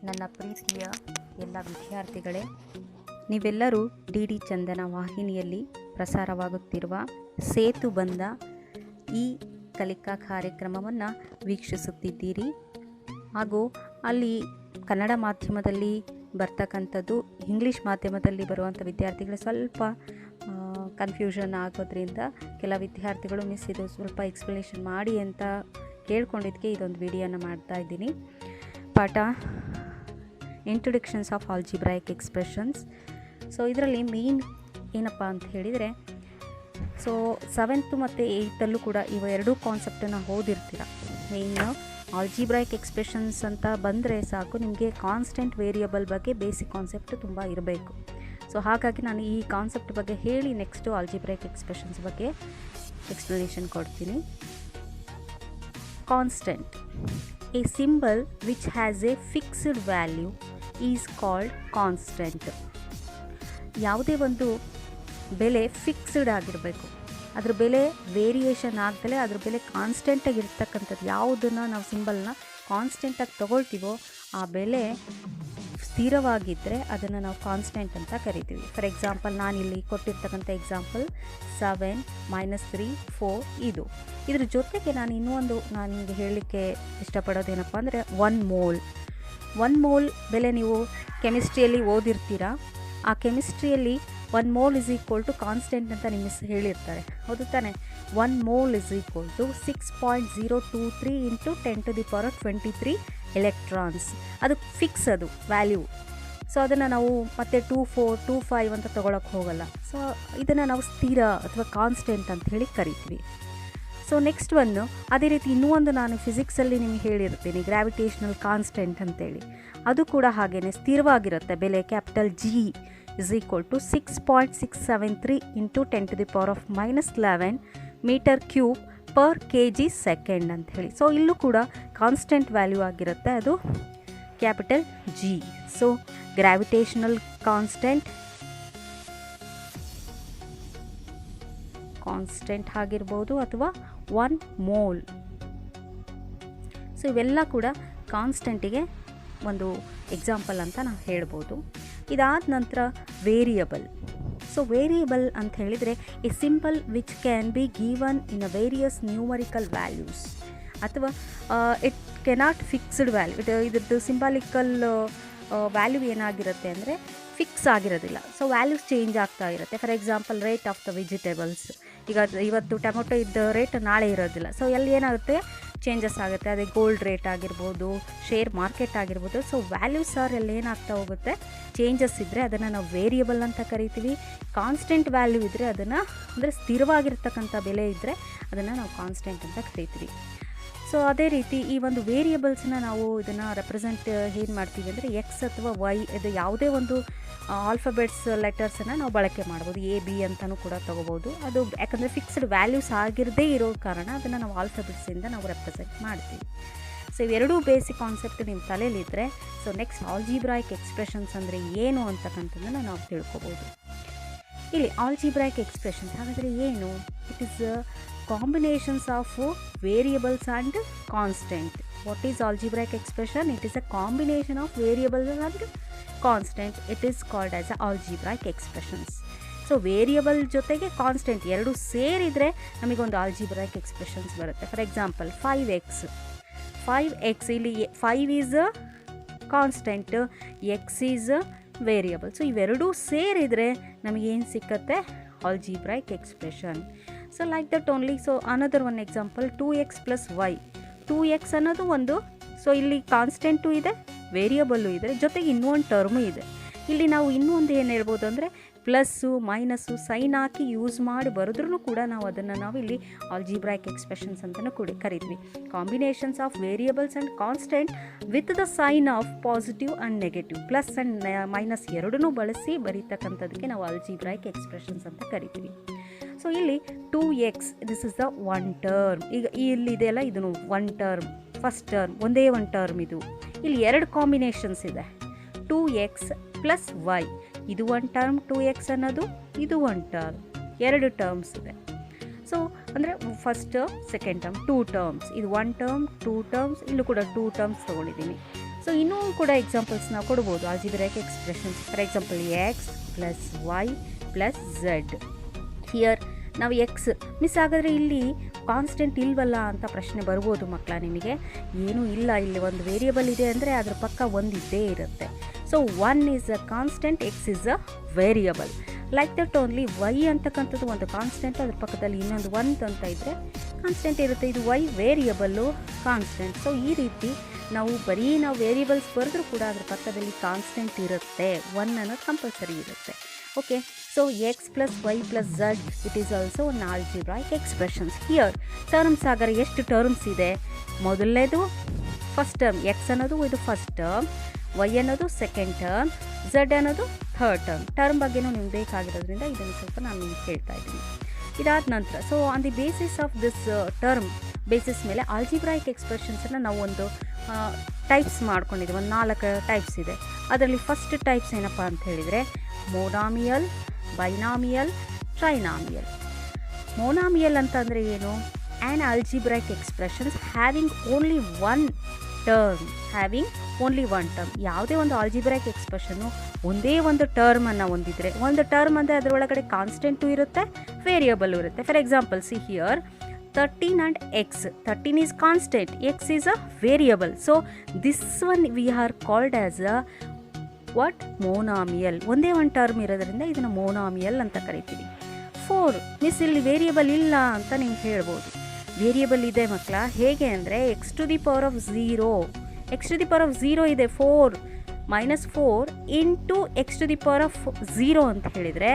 ನನ್ನ ಪ್ರೀತಿಯ ಎಲ್ಲ ವಿದ್ಯಾರ್ಥಿಗಳೇ, ನೀವೆಲ್ಲರೂ ಡಿ ಚಂದನ ವಾಹಿನಿಯಲ್ಲಿ ಪ್ರಸಾರವಾಗುತ್ತಿರುವ ಸೇತು ಬಂಧ ಈ ಕಲಿಕಾ ಕಾರ್ಯಕ್ರಮವನ್ನು ವೀಕ್ಷಿಸುತ್ತಿದ್ದೀರಿ. ಹಾಗೂ ಅಲ್ಲಿ ಕನ್ನಡ ಮಾಧ್ಯಮದಲ್ಲಿ ಬರ್ತಕ್ಕಂಥದ್ದು ಇಂಗ್ಲೀಷ್ ಮಾಧ್ಯಮದಲ್ಲಿ ಬರುವಂಥ ವಿದ್ಯಾರ್ಥಿಗಳು ಸ್ವಲ್ಪ ಕನ್ಫ್ಯೂಷನ್ ಆಗೋದ್ರಿಂದ ಕೆಲ ವಿದ್ಯಾರ್ಥಿಗಳು ಮಿಸ್ ಇದು ಸ್ವಲ್ಪ ಎಕ್ಸ್ಪ್ಲನೇಷನ್ ಮಾಡಿ ಅಂತ ಕೇಳ್ಕೊಂಡಿದ್ದಕ್ಕೆ ಇದೊಂದು ವಿಡಿಯೋನ ಮಾಡ್ತಾ ಇದ್ದೀನಿ. ಪಾಠ introductions of algebraic expressions. So ಇದರಲ್ಲಿ ಮೇನ್ ಏನಪ್ಪ ಅಂತ ಹೇಳಿದರೆ, ಸೊ 7th ಮತ್ತು 8th ಕೂಡ ಇವ ಎರಡೂ ಕಾನ್ಸೆಪ್ಟನ್ನು ಓದಿರ್ತೀರ. ಮೇನ್ ಆಲ್ಜಿಬ್ರಾಯಿಕ್ ಎಕ್ಸ್ಪ್ರೆಷನ್ಸ್ ಅಂತ ಬಂದರೆ ಸಾಕು, ನಿಮಗೆ ಕಾನ್ಸ್ಟೆಂಟ್ ವೇರಿಯಬಲ್ ಬಗ್ಗೆ ಬೇಸಿಕ್ ಕಾನ್ಸೆಪ್ಟ್ ತುಂಬ ಇರಬೇಕು. ಸೊ ಹಾಗಾಗಿ ನಾನು ಈ ಕಾನ್ಸೆಪ್ಟ್ ಬಗ್ಗೆ ಹೇಳಿ ನೆಕ್ಸ್ಟು ಆಲ್ಜಿಬ್ರಾಯಿಕ್ ಎಕ್ಸ್ಪ್ರೆಷನ್ಸ್ ಬಗ್ಗೆ ಎಕ್ಸ್ಪ್ಲನೇಷನ್ ಕೊಡ್ತೀನಿ. Constant, a symbol which has a fixed value is called constant. ಯಾವುದೇ ಒಂದು ಬೆಲೆ ಫಿಕ್ಸ್ಡ್ ಆಗಿರಬೇಕು, ಅದ್ರ ಬೆಲೆ ವೇರಿಯೇಷನ್ ಆಗದಲೇ ಅದ್ರ ಬೆಲೆ ಕಾನ್ಸ್ಟೆಂಟಾಗಿ ಇರ್ತಕ್ಕಂಥದ್ದು. ಯಾವುದನ್ನು ನಾವು ಸಿಂಬಲ್ನ ಕಾನ್ಸ್ಟೆಂಟಾಗಿ ತೊಗೊಳ್ತೀವೋ ಆ ಬೆಲೆ ಸ್ಥಿರವಾಗಿದ್ದರೆ ಅದನ್ನು ನಾವು ಕಾನ್ಸ್ಟೆಂಟ್ ಅಂತ ಕರಿತೀವಿ. ಫಾರ್ ಎಕ್ಸಾಂಪಲ್, ನಾನಿಲ್ಲಿ ಕೊಟ್ಟಿರ್ತಕ್ಕಂಥ ಎಕ್ಸಾಂಪಲ್ 7 - 3 4 ಇದ್ರ ಜೊತೆಗೆ ನಾನು ಇನ್ನೊಂದು ನಿಮಗೆ ಹೇಳಲಿಕ್ಕೆ ಇಷ್ಟಪಡೋದೇನಪ್ಪ ಅಂದರೆ 1 ಮೋಲ್ ಬೆಲೆ ನೀವು ಕೆಮಿಸ್ಟ್ರಿಯಲ್ಲಿ ಓದಿರ್ತೀರಾ. ಆ ಕೆಮಿಸ್ಟ್ರಿಯಲ್ಲಿ 1 mole is equal to constant ಅಂತ ನಿಮ್ಮ ಹೇಳಿರ್ತಾರೆ, ಹೌದು ತಾನೆ? 1 mole is equal to 6.023 × 10⁻23 electrons. ಅದು ಫಿಕ್ಸ್, ಅದು ವ್ಯಾಲ್ಯೂ. ಸೊ ಅದನ್ನು ನಾವು ಮತ್ತೆ 24 25 ಅಂತ ತೊಗೊಳಕ್ಕೆ ಹೋಗಲ್ಲ. ಸೊ ಇದನ್ನು ನಾವು ಸ್ಥಿರ ಅಥವಾ ಕಾನ್ಸ್ಟೆಂಟ್ ಅಂತ ಹೇಳಿ ಕರಿತೀವಿ. ಸೊ ನೆಕ್ಸ್ಟ್ ಒಂದು ಅದೇ ರೀತಿ ಇನ್ನೂ ಒಂದು ನಾನು ಫಿಸಿಕ್ಸಲ್ಲಿ ನಿಮಗೆ ಹೇಳಿರ್ತೀನಿ, ಗ್ರಾವಿಟೇಷನಲ್ ಕಾನ್ಸ್ಟೆಂಟ್ ಅಂತೇಳಿ. ಅದು ಕೂಡ ಹಾಗೆಯೇ ಸ್ಥಿರವಾಗಿರುತ್ತೆ ಬೆಲೆ. Capital G is equal to 6.673 × 10⁻11 m³/kg/s ಅಂತ ಹೇಳಿ. ಸೊ ಇಲ್ಲೂ ಕೂಡ ಕಾನ್ಸ್ಟೆಂಟ್ ವ್ಯಾಲ್ಯೂ ಆಗಿರುತ್ತೆ, ಅದು capital G. So gravitational constant ಆಗಿರ್ಬೋದು ಅಥವಾ 1 ಮೋಲ್. ಸೊ ಇವೆಲ್ಲ ಕೂಡ ಕಾನ್ಸ್ಟೆಂಟಿಗೆ ಒಂದು ಎಕ್ಸಾಂಪಲ್ ಅಂತ ನಾವು ಹೇಳ್ಬೋದು. ಇದಾದ ನಂತರ ವೇರಿಯಬಲ್. ಸೊ ವೇರಿಯಬಲ್ ಅಂತ ಹೇಳಿದರೆ A symbol which can be given in a various numerical values ಅಥವಾ ಇಟ್ ಕೆನಾಟ್ ಫಿಕ್ಸ್ಡ್ ವ್ಯಾಲ್ಯೂ. ಇದ್ರದ್ದು ಸಿಂಬಾಲಿಕಲ್ ವ್ಯಾಲ್ಯೂ ಏನಾಗಿರುತ್ತೆ ಅಂದರೆ ಫಿಕ್ಸ್ ಆಗಿರೋದಿಲ್ಲ. ಸೊ ವ್ಯಾಲ್ಯೂಸ್ ಚೇಂಜ್ ಆಗ್ತಾ ಇರುತ್ತೆ. For example, rate of the vegetables. ಈಗ ಇವತ್ತು ಟೊಮೊಟೊ ಇದ್ದ ರೇಟ್ ನಾಳೆ ಇರೋದಿಲ್ಲ. ಸೊ ಎಲ್ಲಿ ಏನಾಗುತ್ತೆ, ಚೇಂಜಸ್ ಆಗುತ್ತೆ. ಅದೇ ಗೋಲ್ಡ್ ರೇಟ್ ಆಗಿರ್ಬೋದು, ಶೇರ್ ಮಾರ್ಕೆಟ್ ಆಗಿರ್ಬೋದು. ಸೊ ವ್ಯಾಲ್ಯೂಸ್ ಅಲ್ಲಿ ಏನಾಗ್ತಾ ಹೋಗುತ್ತೆ, ಚೇಂಜಸ್ ಇದ್ದರೆ ಅದನ್ನು ನಾವು ವೇರಿಯಬಲ್ ಅಂತ ಕರಿತೀವಿ. ಕಾನ್ಸ್ಟೆಂಟ್ ವ್ಯಾಲ್ಯೂ ಇದ್ದರೆ ಅದನ್ನು, ಅಂದರೆ ಸ್ಥಿರವಾಗಿರ್ತಕ್ಕಂಥ ಬೆಲೆ ಇದ್ದರೆ ಅದನ್ನು ನಾವು ಕಾನ್ಸ್ಟೆಂಟ್ ಅಂತ ಕರಿತೀವಿ. ಸೊ ಅದೇ ರೀತಿ ಈ ಒಂದು ವೇರಿಯಬಲ್ಸ್ನ ನಾವು ಇದನ್ನು ರೆಪ್ರೆಸೆಂಟ್ ಏನು ಮಾಡ್ತೀವಿ ಅಂದರೆ ಎಕ್ಸ್ ಅಥವಾ ವೈ, ಇದು ಯಾವುದೇ ಒಂದು ಆಲ್ಫಾಬೆಟ್ಸ್ ಲೆಟರ್ಸನ್ನು ನಾವು ಬಳಕೆ ಮಾಡ್ಬೋದು. A B ಅಂತಲೂ ಕೂಡ ತೊಗೋಬೋದು. ಅದು ಯಾಕಂದರೆ ಫಿಕ್ಸ್ಡ್ ವ್ಯಾಲ್ಯೂಸ್ ಆಗಿರದೇ ಇರೋ ಕಾರಣ ಅದನ್ನು ನಾವು ಆಲ್ಫಾಬೆಟ್ಸಿಂದ ನಾವು ರೆಪ್ರೆಸೆಂಟ್ ಮಾಡ್ತೀವಿ. ಸೊ ಇವೆರಡೂ ಬೇಸಿಕ್ ಕಾನ್ಸೆಪ್ಟ್ ನಿಮ್ಮ ತಲೆಯಲ್ಲಿದ್ದರೆ, ಸೊ ನೆಕ್ಸ್ಟ್ ಆಲ್ಜಿಬ್ರಾಯಿಕ್ ಎಕ್ಸ್ಪ್ರೆಷನ್ಸ್ ಅಂದರೆ ಏನು ಅಂತಕ್ಕಂಥದ್ದನ್ನು ನಾವು ತಿಳ್ಕೊಬೋದು. ಇಲ್ಲಿ ಆಲ್ಜಿಬ್ರಾಯಿಕ್ ಎಕ್ಸ್ಪ್ರೆಷನ್ಸ್ ಹಾಗಾದರೆ ಏನು? It is combinations of variables and constant. What is algebraic expression? It is a combination of variables and constant. It is called as algebraic expressions. So variable ಜೊತೆಗೆ constant ಎರಡು ಸೇರಿದರೆ ನಮಗೊಂದು ಆಲ್ಜಿಬ್ರಾಯಿಕ್ ಎಕ್ಸ್ಪ್ರೆಷನ್ಸ್ ಬರುತ್ತೆ. For example 5x ಇಲ್ಲಿ 5 is constant, x is variable. So ಇವೆರಡೂ ಸೇರಿದರೆ ನಮಗೇನು ಸಿಕ್ಕತ್ತೆ, algebraic expression. So like that only. So another one example 2x + y. 2x ಅನ್ನೋದು ಒಂದು, ಸೊ ಇಲ್ಲಿ ಕಾನ್ಸ್ಟೆಂಟು ಇದೆ, ವೇರಿಯಬಲ್ಲು ಇದೆ, ಜೊತೆಗೆ ಇನ್ನೊಂದು ಟರ್ಮು ಇದೆ. ಇಲ್ಲಿ ನಾವು ಇನ್ನೂ ಒಂದು ಏನು ಹೇಳ್ಬೋದು ಅಂದರೆ ಪ್ಲಸ್ಸು ಮೈನಸ್ಸು ಸೈನ್ ಹಾಕಿ ಯೂಸ್ ಮಾಡಿ ಬರೆದ್ರೂ ಕೂಡ ನಾವು ಇಲ್ಲಿ ಆಲ್ಜಿಬ್ರಾಯಿಕ್ ಎಕ್ಸ್ಪ್ರೆಷನ್ಸ್ ಅಂತಲೂ ಕೂಡ ಕರಿತೀವಿ. Combinations of variables and constant with the sign of positive and negative, plus and minus ಎರಡನ್ನೂ ಬಳಸಿ ಬರೀತಕ್ಕಂಥದಕ್ಕೆ ನಾವು ಆಲ್ಜಿಬ್ರಾಯಿಕ್ ಎಕ್ಸ್ಪ್ರೆಷನ್ಸ್ ಅಂತ ಕರಿತೀವಿ. ಸೊ ಇಲ್ಲಿ 2x, this is the one term. ಈಗ ಇಲ್ಲಿದೆಯಲ್ಲ, ಇದನ್ನು ಒನ್ ಟರ್ಮ್, ಫಸ್ಟ್ ಟರ್ಮ್, ಒಂದೇ ಒಂದು ಟರ್ಮ್. ಇದು ಇಲ್ಲಿ ಎರಡು ಕಾಂಬಿನೇಷನ್ಸ್ ಇದೆ, 2x + y. ಇದು ಒಂದು ಟರ್ಮ್ 2x ಅನ್ನೋದು, ಇದು ಒಂದು ಟರ್ಮ್, ಎರಡು ಟರ್ಮ್ಸ್ ಇದೆ. ಸೊ ಅಂದರೆ first term, second term, 2 terms. ಇದು 1 ಟರ್ಮ್, 2 ಟರ್ಮ್ಸ್, ಇಲ್ಲೂ ಕೂಡ 2 ಟರ್ಮ್ಸ್ ತೊಗೊಂಡಿದ್ದೀನಿ. ಸೊ ಇನ್ನೂ ಕೂಡ ಎಕ್ಸಾಂಪಲ್ಸ್ ನಾವು ಕೊಡ್ಬೋದು algebraic expressions. For example x plus y plus z. Here ನಾವು ಎಕ್ಸ್ ಮಿಸ್ ಆಗಿದ್ರೆ ಇಲ್ಲಿ ಕಾನ್ಸ್ಟೆಂಟ್ ಇಲ್ವಲ್ಲ ಅಂತ ಪ್ರಶ್ನೆ ಬರ್ಬೋದು ಮಕ್ಕಳ ನಿಮಗೆ. ಏನೂ ಇಲ್ಲ, ಇಲ್ಲಿ ಒಂದು ವೇರಿಯಬಲ್ ಇದೆ ಅಂದರೆ ಅದ್ರ ಪಕ್ಕ ಒಂದು ಇದ್ದೇ ಇರುತ್ತೆ. So 1 is a constant, x is a variable. Like that only y ಅಂತಕ್ಕಂಥದ್ದು ಒಂದು ಕಾನ್ಸ್ಟೆಂಟ್, ಅದ್ರ ಪಕ್ಕದಲ್ಲಿ ಇನ್ನೊಂದು 1 ಅಂತ ಇದ್ದರೆ ಕಾನ್ಸ್ಟೆಂಟ್ ಇರುತ್ತೆ. ಇದು ವೈ ವೇರಿಯಬಲ್ಲು ಕಾನ್ಸ್ಟೆಂಟ್. ಸೊ ಈ ರೀತಿ ನಾವು ವೇರಿಯಬಲ್ಸ್ ಬರೆದ್ರೂ ಕೂಡ ಅದ್ರ ಪಕ್ಕದಲ್ಲಿ ಕಾನ್ಸ್ಟೆಂಟ್ ಇರುತ್ತೆ, 1 ಅನ್ನೋದು ಕಂಪಲ್ಸರಿ ಇರುತ್ತೆ. Okay, so x plus y plus z it is also one algebraic expressions. Here terms ಆಗರೆ ಎಷ್ಟು ಟರ್ಮ್ಸ್ ಇದೆ? ಮೊದಲನೇದು ಫಸ್ಟ್ ಟರ್ಮ್, ಎಕ್ಸ್ ಅನ್ನೋದು ಇದು ಫಸ್ಟ್ ಟರ್ಮ್, ವೈ ಅನ್ನೋದು ಸೆಕೆಂಡ್ ಟರ್ಮ್, ಝಡ್ ಅನ್ನೋದು ಥರ್ಡ್ ಟರ್ಮ್. ಟರ್ಮ್ ಬಗ್ಗೆನೂ ನಿಮ್ಗೆ ಬೇಕಾಗಿರೋದ್ರಿಂದ ಇದನ್ನು ಸ್ವಲ್ಪ ನಾನು ನಿಮ್ಗೆ ಹೇಳ್ತಾ ಇದ್ದೀನಿ. ಇದಾದ ನಂತರ so on the basis of this term basis ಮೇಲೆ ಆಲ್ಜಿಬ್ರಾಯಿಕ್ ಎಕ್ಸ್ಪ್ರೆಷನ್ಸನ್ನು ನಾವು ಒಂದು ಟೈಪ್ಸ್ ಮಾಡ್ಕೊಂಡಿದ್ದೀವಿ. ಒಂದು 4 ಟೈಪ್ಸ್ ಇದೆ. ಅದರಲ್ಲಿ ಫಸ್ಟ್ ಟೈಪ್ಸ್ ಏನಪ್ಪ ಅಂತ ಹೇಳಿದರೆ ಮೋನಾಮಿಯಲ್, ಬೈನಾಮಿಯಲ್, ಟ್ರೈನಾಮಿಯಲ್. ಮೋನಾಮಿಯಲ್ ಅಂತಂದರೆ ಏನು? An algebraic expressions having only one term. ಯಾವುದೇ ಒಂದು ಆಲ್ಜಿಬ್ರಾಯಿಕ್ ಎಕ್ಸ್ಪ್ರೆಷನ್ನು ಒಂದೇ ಒಂದು ಟರ್ಮನ್ನು ಹೊಂದಿದ್ರೆ, ಒಂದು ಟರ್ಮ್ ಅಂದರೆ ಅದರೊಳಗಡೆ ಕಾನ್ಸ್ಟೆಂಟು ಇರುತ್ತೆ, ವೇರಿಯಬಲ್ ಇರುತ್ತೆ. For example see here 13 and x. 13 is constant, x is a variable. So this one we are called as a what? Monomial. ಒಂದೇ ಒಂದು ಟರ್ಮ್ ಇರೋದ್ರಿಂದ ಇದನ್ನು ಮೋನಾಮಿಯಲ್ ಅಂತ ಕರಿತೀವಿ. 4 ಮಿಸ್ ಇಲ್ಲಿ ವೇರಿಯಬಲ್ ಇಲ್ಲ ಅಂತ ನೀವು ಹೇಳ್ಬೋದು. ವೇರಿಯಬಲ್ ಇದೆ ಮಕ್ಕಳ. ಹೇಗೆ ಅಂದರೆ x to the power of 0 ಇದೆ. 4 into x to the power of 0 ಅಂತ ಹೇಳಿದರೆ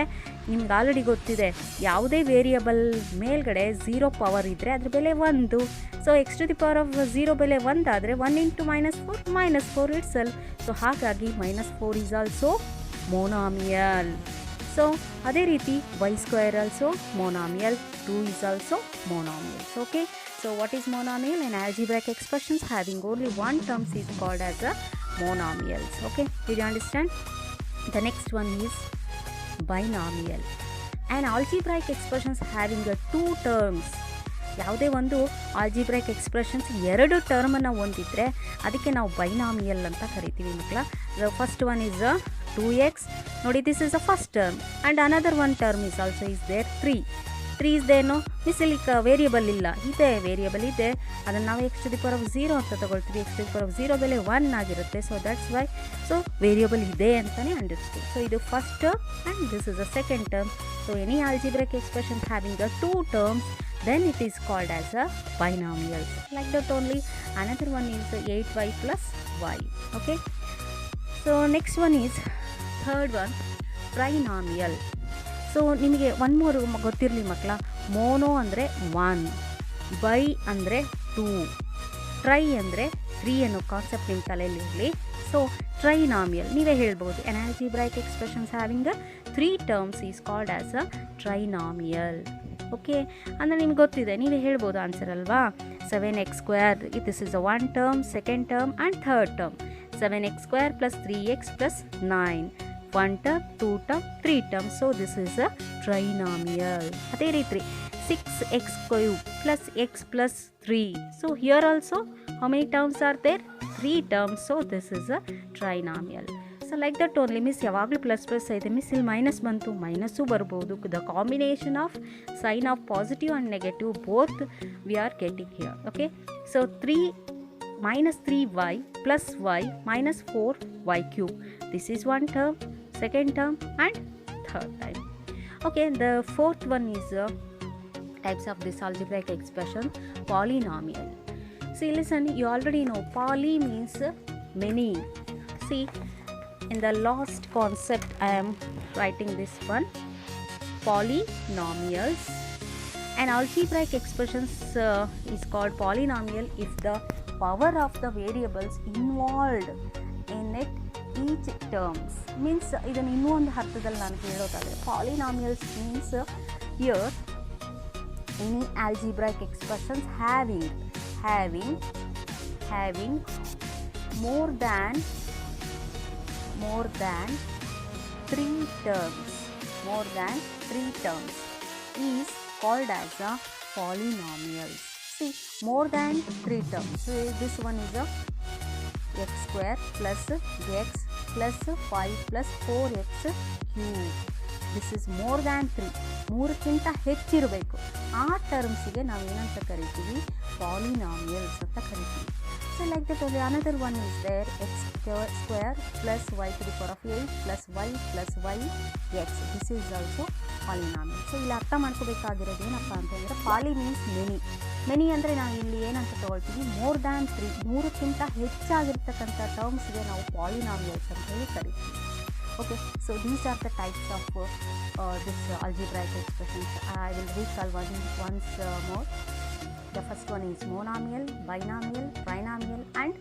ನಿಮ್ಗೆ ಆಲ್ರೆಡಿ ಗೊತ್ತಿದೆ, ಯಾವುದೇ ವೇರಿಯಬಲ್ ಮೇಲ್ಗಡೆ 0 ಪವರ್ ಇದ್ದರೆ ಅದ್ರ ಬೆಲೆ 1. So x to the power of 0 ಬೆಲೆ 1 ಆದರೆ 1 ಇಂಟು -4 ಇಟ್ ಸೆಲ್ಫ್. ಸೊ ಹಾಗಾಗಿ -4 ಈಸ್ ಆಲ್ಸೋ ಮೋನಾಮಿಯಲ್. ಸೊ ಅದೇ ರೀತಿ y² also monomial, 2 is also monomial. Okay, so what is monomial? An algebraic expressions having only one terms is called as a monomials. Okay, did you understand? The next one is binomial. An algebraic expressions having a 2 terms. ಯಾವುದೇ ಒಂದು algebraic expressions 2 ಟರ್ಮನ್ನು ಹೊಂದಿದ್ರೆ ಅದಕ್ಕೆ ನಾವು binomial ಅಂತ ಕರಿತೀವಿ ಮಕ್ಕಳ. The first one is 2x. ನೋಡಿ, this is a first term and another one term is also is there 3 ಇಸ್ದೇನು miss ಇಲ್ಲಿ ವೇರಿಯಬಲ್ ಇಲ್ಲ, ವೇರಿಯಬಲ್ ಇದೆ, ಅದನ್ನು ನಾವು x to the power of 0 ಅಂತ ತಗೊಳ್ತೀವಿ. X to the power of 0 ಬೆಲೆ 1 ಆಗಿರುತ್ತೆ. So that's why so variable ಇದೆ ಅಂತಲೇ ಅಂಡರ್ಸ್ಟ್ಯಾಂಡ್. ಸೊ ಇದು first term and this is a second term. So any algebraic expressions having a 2 terms, then it is called as a binomial. Like that only. Another one is 8y plus y. Okay, so next one is third one, trinomial. So ನಿಮಗೆ one more ಗೊತ್ತಿರಲಿ ಮಕ್ಕಳ. Mono ಅಂದರೆ 1, by ಅಂದರೆ 2, try ಅಂದರೆ 3 ಅನ್ನೋ concept ನಿಮ್ಮ ತಲೆಯಲ್ಲಿ ಇರಲಿ. ಸೊ ಟ್ರೈನಾಮಿಯಲ್ ನೀವೇ ಹೇಳ್ಬೋದು. An algebraic expressions having 3 terms is called as a trinomial. Okay, ಅಂದರೆ ನಿಮ್ಗೆ ಗೊತ್ತಿದೆ, ನೀವೇ ಹೇಳ್ಬೋದು ಆನ್ಸರ್ ಅಲ್ವಾ. 7x², this is a 1 term, second term and third term. 7x² plus 3x plus 9, 1 term, 2 term, 3 term. So this is a trinomial. ಅದೇ ರೀತಿ 6x³ plus x plus 3. So here also how many terms are there? 3 terms. So this is a trinomial. So like that only. Miss ಯಾವಾಗಲೂ plus ಇದೆ, miss ಇಲ್ಲಿ minus ಬಂತು, minus ಬರ್ಬೋದು. The combination of sine of positive and negative both we are getting here. Okay, so -3y plus y minus 4y³. This is one term, second term and third time. Okay, the fourth one is types of this algebraic expression, polynomial. See, listen, you already know poly means many. See, in the last concept I am writing this one, polynomials. An algebraic expressions is called polynomial if the power of the variables involved in it each terms. Means ಇದನ್ನು ಇನ್ನೂ ಒಂದು ಅರ್ಥದಲ್ಲಿ ನಾನು ಹೇಳೋದಾದರೆ polynomials means here any algebraic expressions having more than 3 terms is called as a polynomial. See, more than 3 terms. So this one is a x square plus x plus 5 plus 4x cube. This is more than 3, 3ಕ್ಕಿಂತ ಹೆಚ್ಚಿರಬೇಕು. ಆ ಟರ್ಮ್ಸಿಗೆ ನಾವು ಏನಂತ ಕರಿತೀವಿ, polynomials ಅಂತ ಕರಿತೀವಿ. So like that only another one is there, x square plus y to the power of 8 plus y plus y x. This is also polynomial. So ಇಲ್ಲಿ ಅರ್ಥ ಮಾಡ್ಕೋಬೇಕಾಗಿರೋದು ಏನಪ್ಪ ಅಂತಂದರೆ, ಪಾಲಿ ಮೀನ್ಸ್ ಮೆನಿ. ಮೆನಿ ಅಂದರೆ ನಾವು ಇಲ್ಲಿ ಏನಂತ ತೊಗೊಳ್ತೀವಿ, ಮೋರ್ ದ್ಯಾನ್ 3, 3ಕ್ಕಿಂತ ಹೆಚ್ಚಾಗಿರ್ತಕ್ಕಂಥ ಟರ್ಮ್ಸ್ಗೆ ನಾವು ಪಾಲಿನಾಮಿಯಲ್ಸ್ ಅಂತ ಹೇಳಿ ಕರಿತೀವಿ. Okay, so these are the types of this algebraic expressions. I will recall once more. The first one is monomial, binomial, trinomial and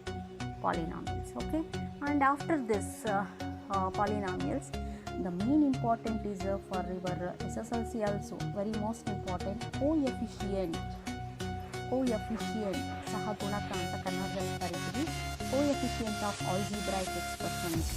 polynomials. Okay, and after this polynomials, the main important is for your SSLC also very most important, coefficient ಸಹ ಗುಣಕ ಅಂತ ಕನ್ನಡದಲ್ಲಿ ಕರಿತೀವಿ. Coefficient of algebraic expressions.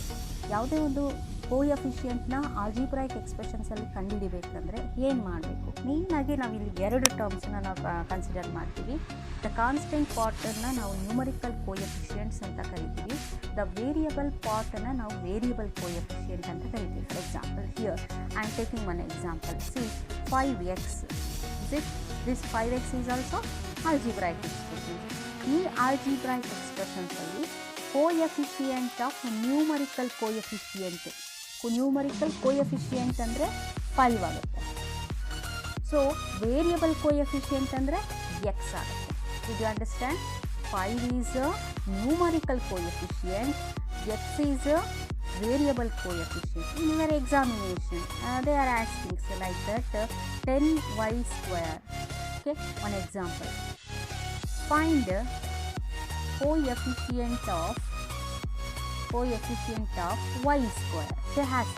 ಯಾವುದೇ ಒಂದು ಕೋಎಫಿಷಿಯಂಟ್ನ algebraic ಎಕ್ಸ್ಪ್ರೆಷನ್ಸಲ್ಲಿ ಕಂಡುಹಿಡಿಬೇಕಂದ್ರೆ ಏನು ಮಾಡಬೇಕು? ಮೇಯ್ನಾಗಿ ನಾವು ಇಲ್ಲಿ 2 ಟರ್ಮ್ಸನ್ನ ನಾವು ಕನ್ಸಿಡರ್ ಮಾಡ್ತೀವಿ. ದ ಕಾನ್ಸ್ಟೆಂಟ್ ಪಾರ್ಟನ್ನು ನಾವು ನ್ಯೂಮರಿಕಲ್ ಕೋಎಫಿಷಿಯಂಟ್ಸ್ ಅಂತ ಕರಿತೀವಿ. ದ ವೇರಿಯಬಲ್ ಪಾರ್ಟನ್ನು ನಾವು ವೇರಿಯಬಲ್ ಕೋಎಫಿಷಿಯಂಟ್ ಅಂತ ಕರಿತೀವಿ. For example here I am taking one example. See 5x. This 5x is also algebraic expression. ಈ algebraic expressions ಅಲ್ಲಿ ಕೋಎಫಿಷಿಯಂಟ್ ಆಫ್ ನ್ಯೂಮರಿಕಲ್ ಕೋಎಫಿಷಿಯಂಟ್ ಅಂದರೆ 5 ಆಗುತ್ತೆ. ಸೊ ವೇರಿಯಬಲ್ ಕೋಎಫಿಷಿಯಂಟ್ ಅಂದರೆ x ಆಗುತ್ತೆ. Did you understand? 5 is a numerical coefficient, x is a variable coefficient. In your examination they are asking like that 10y square. Okay, one example, find coefficient of y square. They ask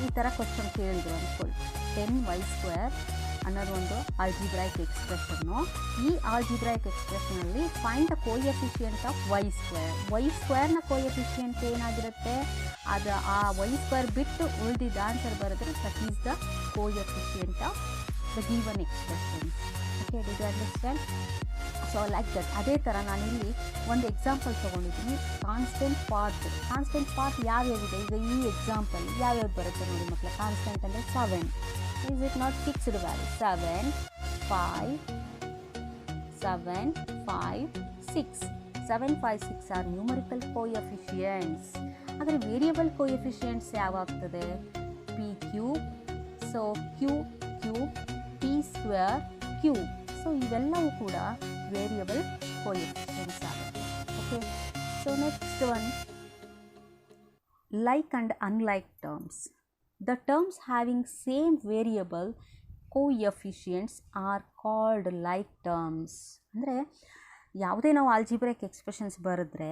ಈ ಥರ question ಕೇಳಿದ್ರು ಅಂದ್ಕೊಳ್ಳಿ. 10y square ಅನ್ನೋದು ಒಂದು algebraic expression. ಈ ಆಲ್ಜಿಬ್ರೈಕ್ ಎಕ್ಸ್ಪ್ರೆಷನಲ್ಲಿ find the coefficient of y square. y squareನ ಕೋಎಫಿಷಿಯಂಟ್ ಏನಾಗಿರುತ್ತೆ, ಅದು ಆ y square ಬಿಟ್ಟು ಉಳಿದಿದ್ದ ಆನ್ಸರ್ ಬರೆದ್ರೆ that is the coefficient of the given expression. Okay, did you understand? So like that. ಅದೇ ಥರ ನಾನಿಲ್ಲಿ ಒಂದು ಎಕ್ಸಾಂಪಲ್ ತೊಗೊಂಡಿದ್ದೀನಿ. ಕಾನ್ಸ್ಟೆಂಟ್ ಪಾರ್ಟ್ ಯಾವ್ಯಾವಿದೆ ಈಗ ಈ ಎಕ್ಸಾಂಪಲ್ ಯಾವ್ಯಾವ್ದು ಬರುತ್ತೆ ನೋಡಿ ಮಕ್ಕಳ. ಕಾನ್ಸ್ಟೆಂಟ್ ಅಂದರೆ 7. Is it not fixed value? 7, 5, 6. 7, 5, 6 are numerical coefficients. ಆದರೆ ವೇರಿಯಬಲ್ ಕೋಎಫಿಷಿಯಂಟ್ಸ್ ಯಾವಾಗ್ತದೆ? p cube, so cube, p square, cube. So ಇವೆಲ್ಲವೂ ಕೂಡ ವೇರಿಯಬಲ್ ಕೋಎಫಿಷಿಯಂಟ್ಸ್ ಆಗುತ್ತೆ. Okay, so next one, like and unlike terms. The terms having same variable coefficients are called like terms. ಅಂದರೆ ಯಾವುದೇ ನಾವು algebraic expressions ಬರೆದ್ರೆ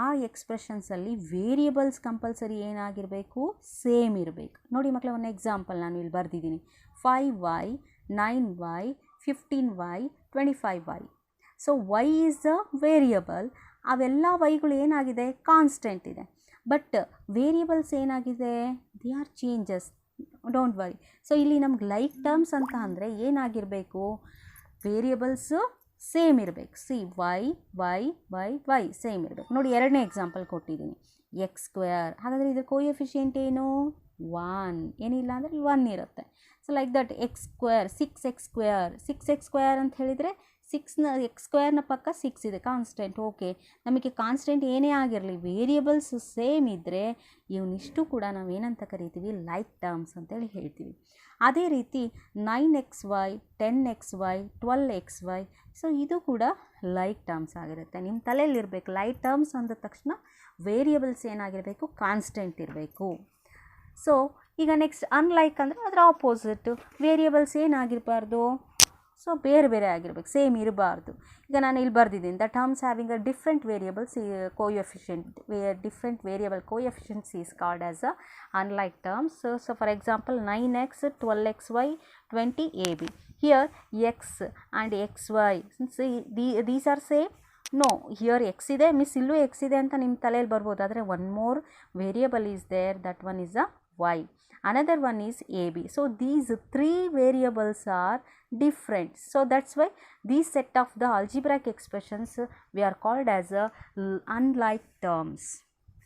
ಆ ಎಕ್ಸ್ಪ್ರೆಷನ್ಸಲ್ಲಿ variables compulsory ಏನಾಗಿರಬೇಕು? Same ಇರಬೇಕು. ನೋಡಿ ಮಕ್ಕಳ, ಒಂದು ಎಕ್ಸಾಂಪಲ್ ನಾನು ಇಲ್ಲಿ ಬರೆದಿದ್ದೀನಿ. 5y, 9y, 15y, 25y. So y is a variable. ಅವೆಲ್ಲ ವೈಗಳು ಏನಾಗಿದೆ? ಕಾನ್ಸ್ಟೆಂಟ್ ಇದೆ. ಬಟ್ ವೇರಿಯಬಲ್ಸ್ ಏನಾಗಿದೆ? They are changes. Don't worry. So ಇಲ್ಲಿ ನಮ್ಗೆ ಲೈಕ್ ಟರ್ಮ್ಸ್ ಅಂತ ಅಂದರೆ ಏನಾಗಿರಬೇಕು? ವೇರಿಯಬಲ್ಸು ಸೇಮ್ ಇರಬೇಕು. ಸಿ ವೈ ಸೇಮ್ ಇರಬೇಕು. ನೋಡಿ, 2ನೇ ಎಕ್ಸಾಂಪಲ್ ಕೊಟ್ಟಿದ್ದೀನಿ. X square. ಹಾಗಾದರೆ ಇದ್ರ ಕೋಎಫಿಷಿಯಂಟ್ ಏನು? 1. ಏನಿಲ್ಲ ಅಂದರೆ 1 ಇರುತ್ತೆ. So like that X square, 6x square ಅಂತ ಹೇಳಿದರೆ 6ನ ಎಕ್ಸ್ ಸ್ಕ್ವೇರ್ನ ಪಕ್ಕ 6 ಇದೆ, ಕಾನ್ಸ್ಟೆಂಟ್. ಓಕೆ, ನಮಗೆ ಕಾನ್ಸ್ಟೆಂಟ್ ಏನೇ ಆಗಿರಲಿ ವೇರಿಯಬಲ್ಸ್ ಸೇಮ್ ಇದ್ದರೆ ಇವನಿಷ್ಟು ಕೂಡ ನಾವೇನಂತ ಕರಿತೀವಿ? ಲೈಕ್ ಟರ್ಮ್ಸ್ ಅಂತೇಳಿ ಹೇಳ್ತೀವಿ. ಅದೇ ರೀತಿ 9xy, 10xy, 12xy. ಸೊ ಇದು ಕೂಡ ಲೈಕ್ ಟರ್ಮ್ಸ್ ಆಗಿರುತ್ತೆ. ನಿಮ್ಮ ತಲೆಯಲ್ಲಿರಬೇಕು, ಲೈಕ್ ಟರ್ಮ್ಸ್ ಅಂದ ತಕ್ಷಣ ವೇರಿಯಬಲ್ಸ್ ಏನಾಗಿರಬೇಕು? ಕಾನ್ಸ್ಟೆಂಟ್ ಇರಬೇಕು. ಸೊ ಈಗ ನೆಕ್ಸ್ಟ್ ಅನ್ಲೈಕ್ ಅಂದರೆ ಅದರ ಆಪೋಸಿಟ್. ವೇರಿಯಬಲ್ಸ್ ಏನಾಗಿರಬಾರ್ದು? ಸೊ ಬೇರೆ ಬೇರೆ ಆಗಿರ್ಬೇಕು, ಸೇಮ್ ಇರಬಾರ್ದು. ಈಗ ನಾನು ಇಲ್ಲಿ ಬರೆದಿದ್ದೀನಿ, the terms having a different variables coefficients is called as a unlike terms. So for example 9x, 12xy, 20ab. Here x and xy, these are same? No, here x ಇದೆ, miss ಇಲ್ಲೂ x ಇದೆ ಅಂತ ನಿಮ್ಮ ತಲೆಯಲ್ಲಿ ಬರ್ಬೋದು. ಆದರೆ one more variable is there, that one is a y. another one is AB. So these three variables are different. So that's why these set of the algebraic expressions we are called as unlike terms.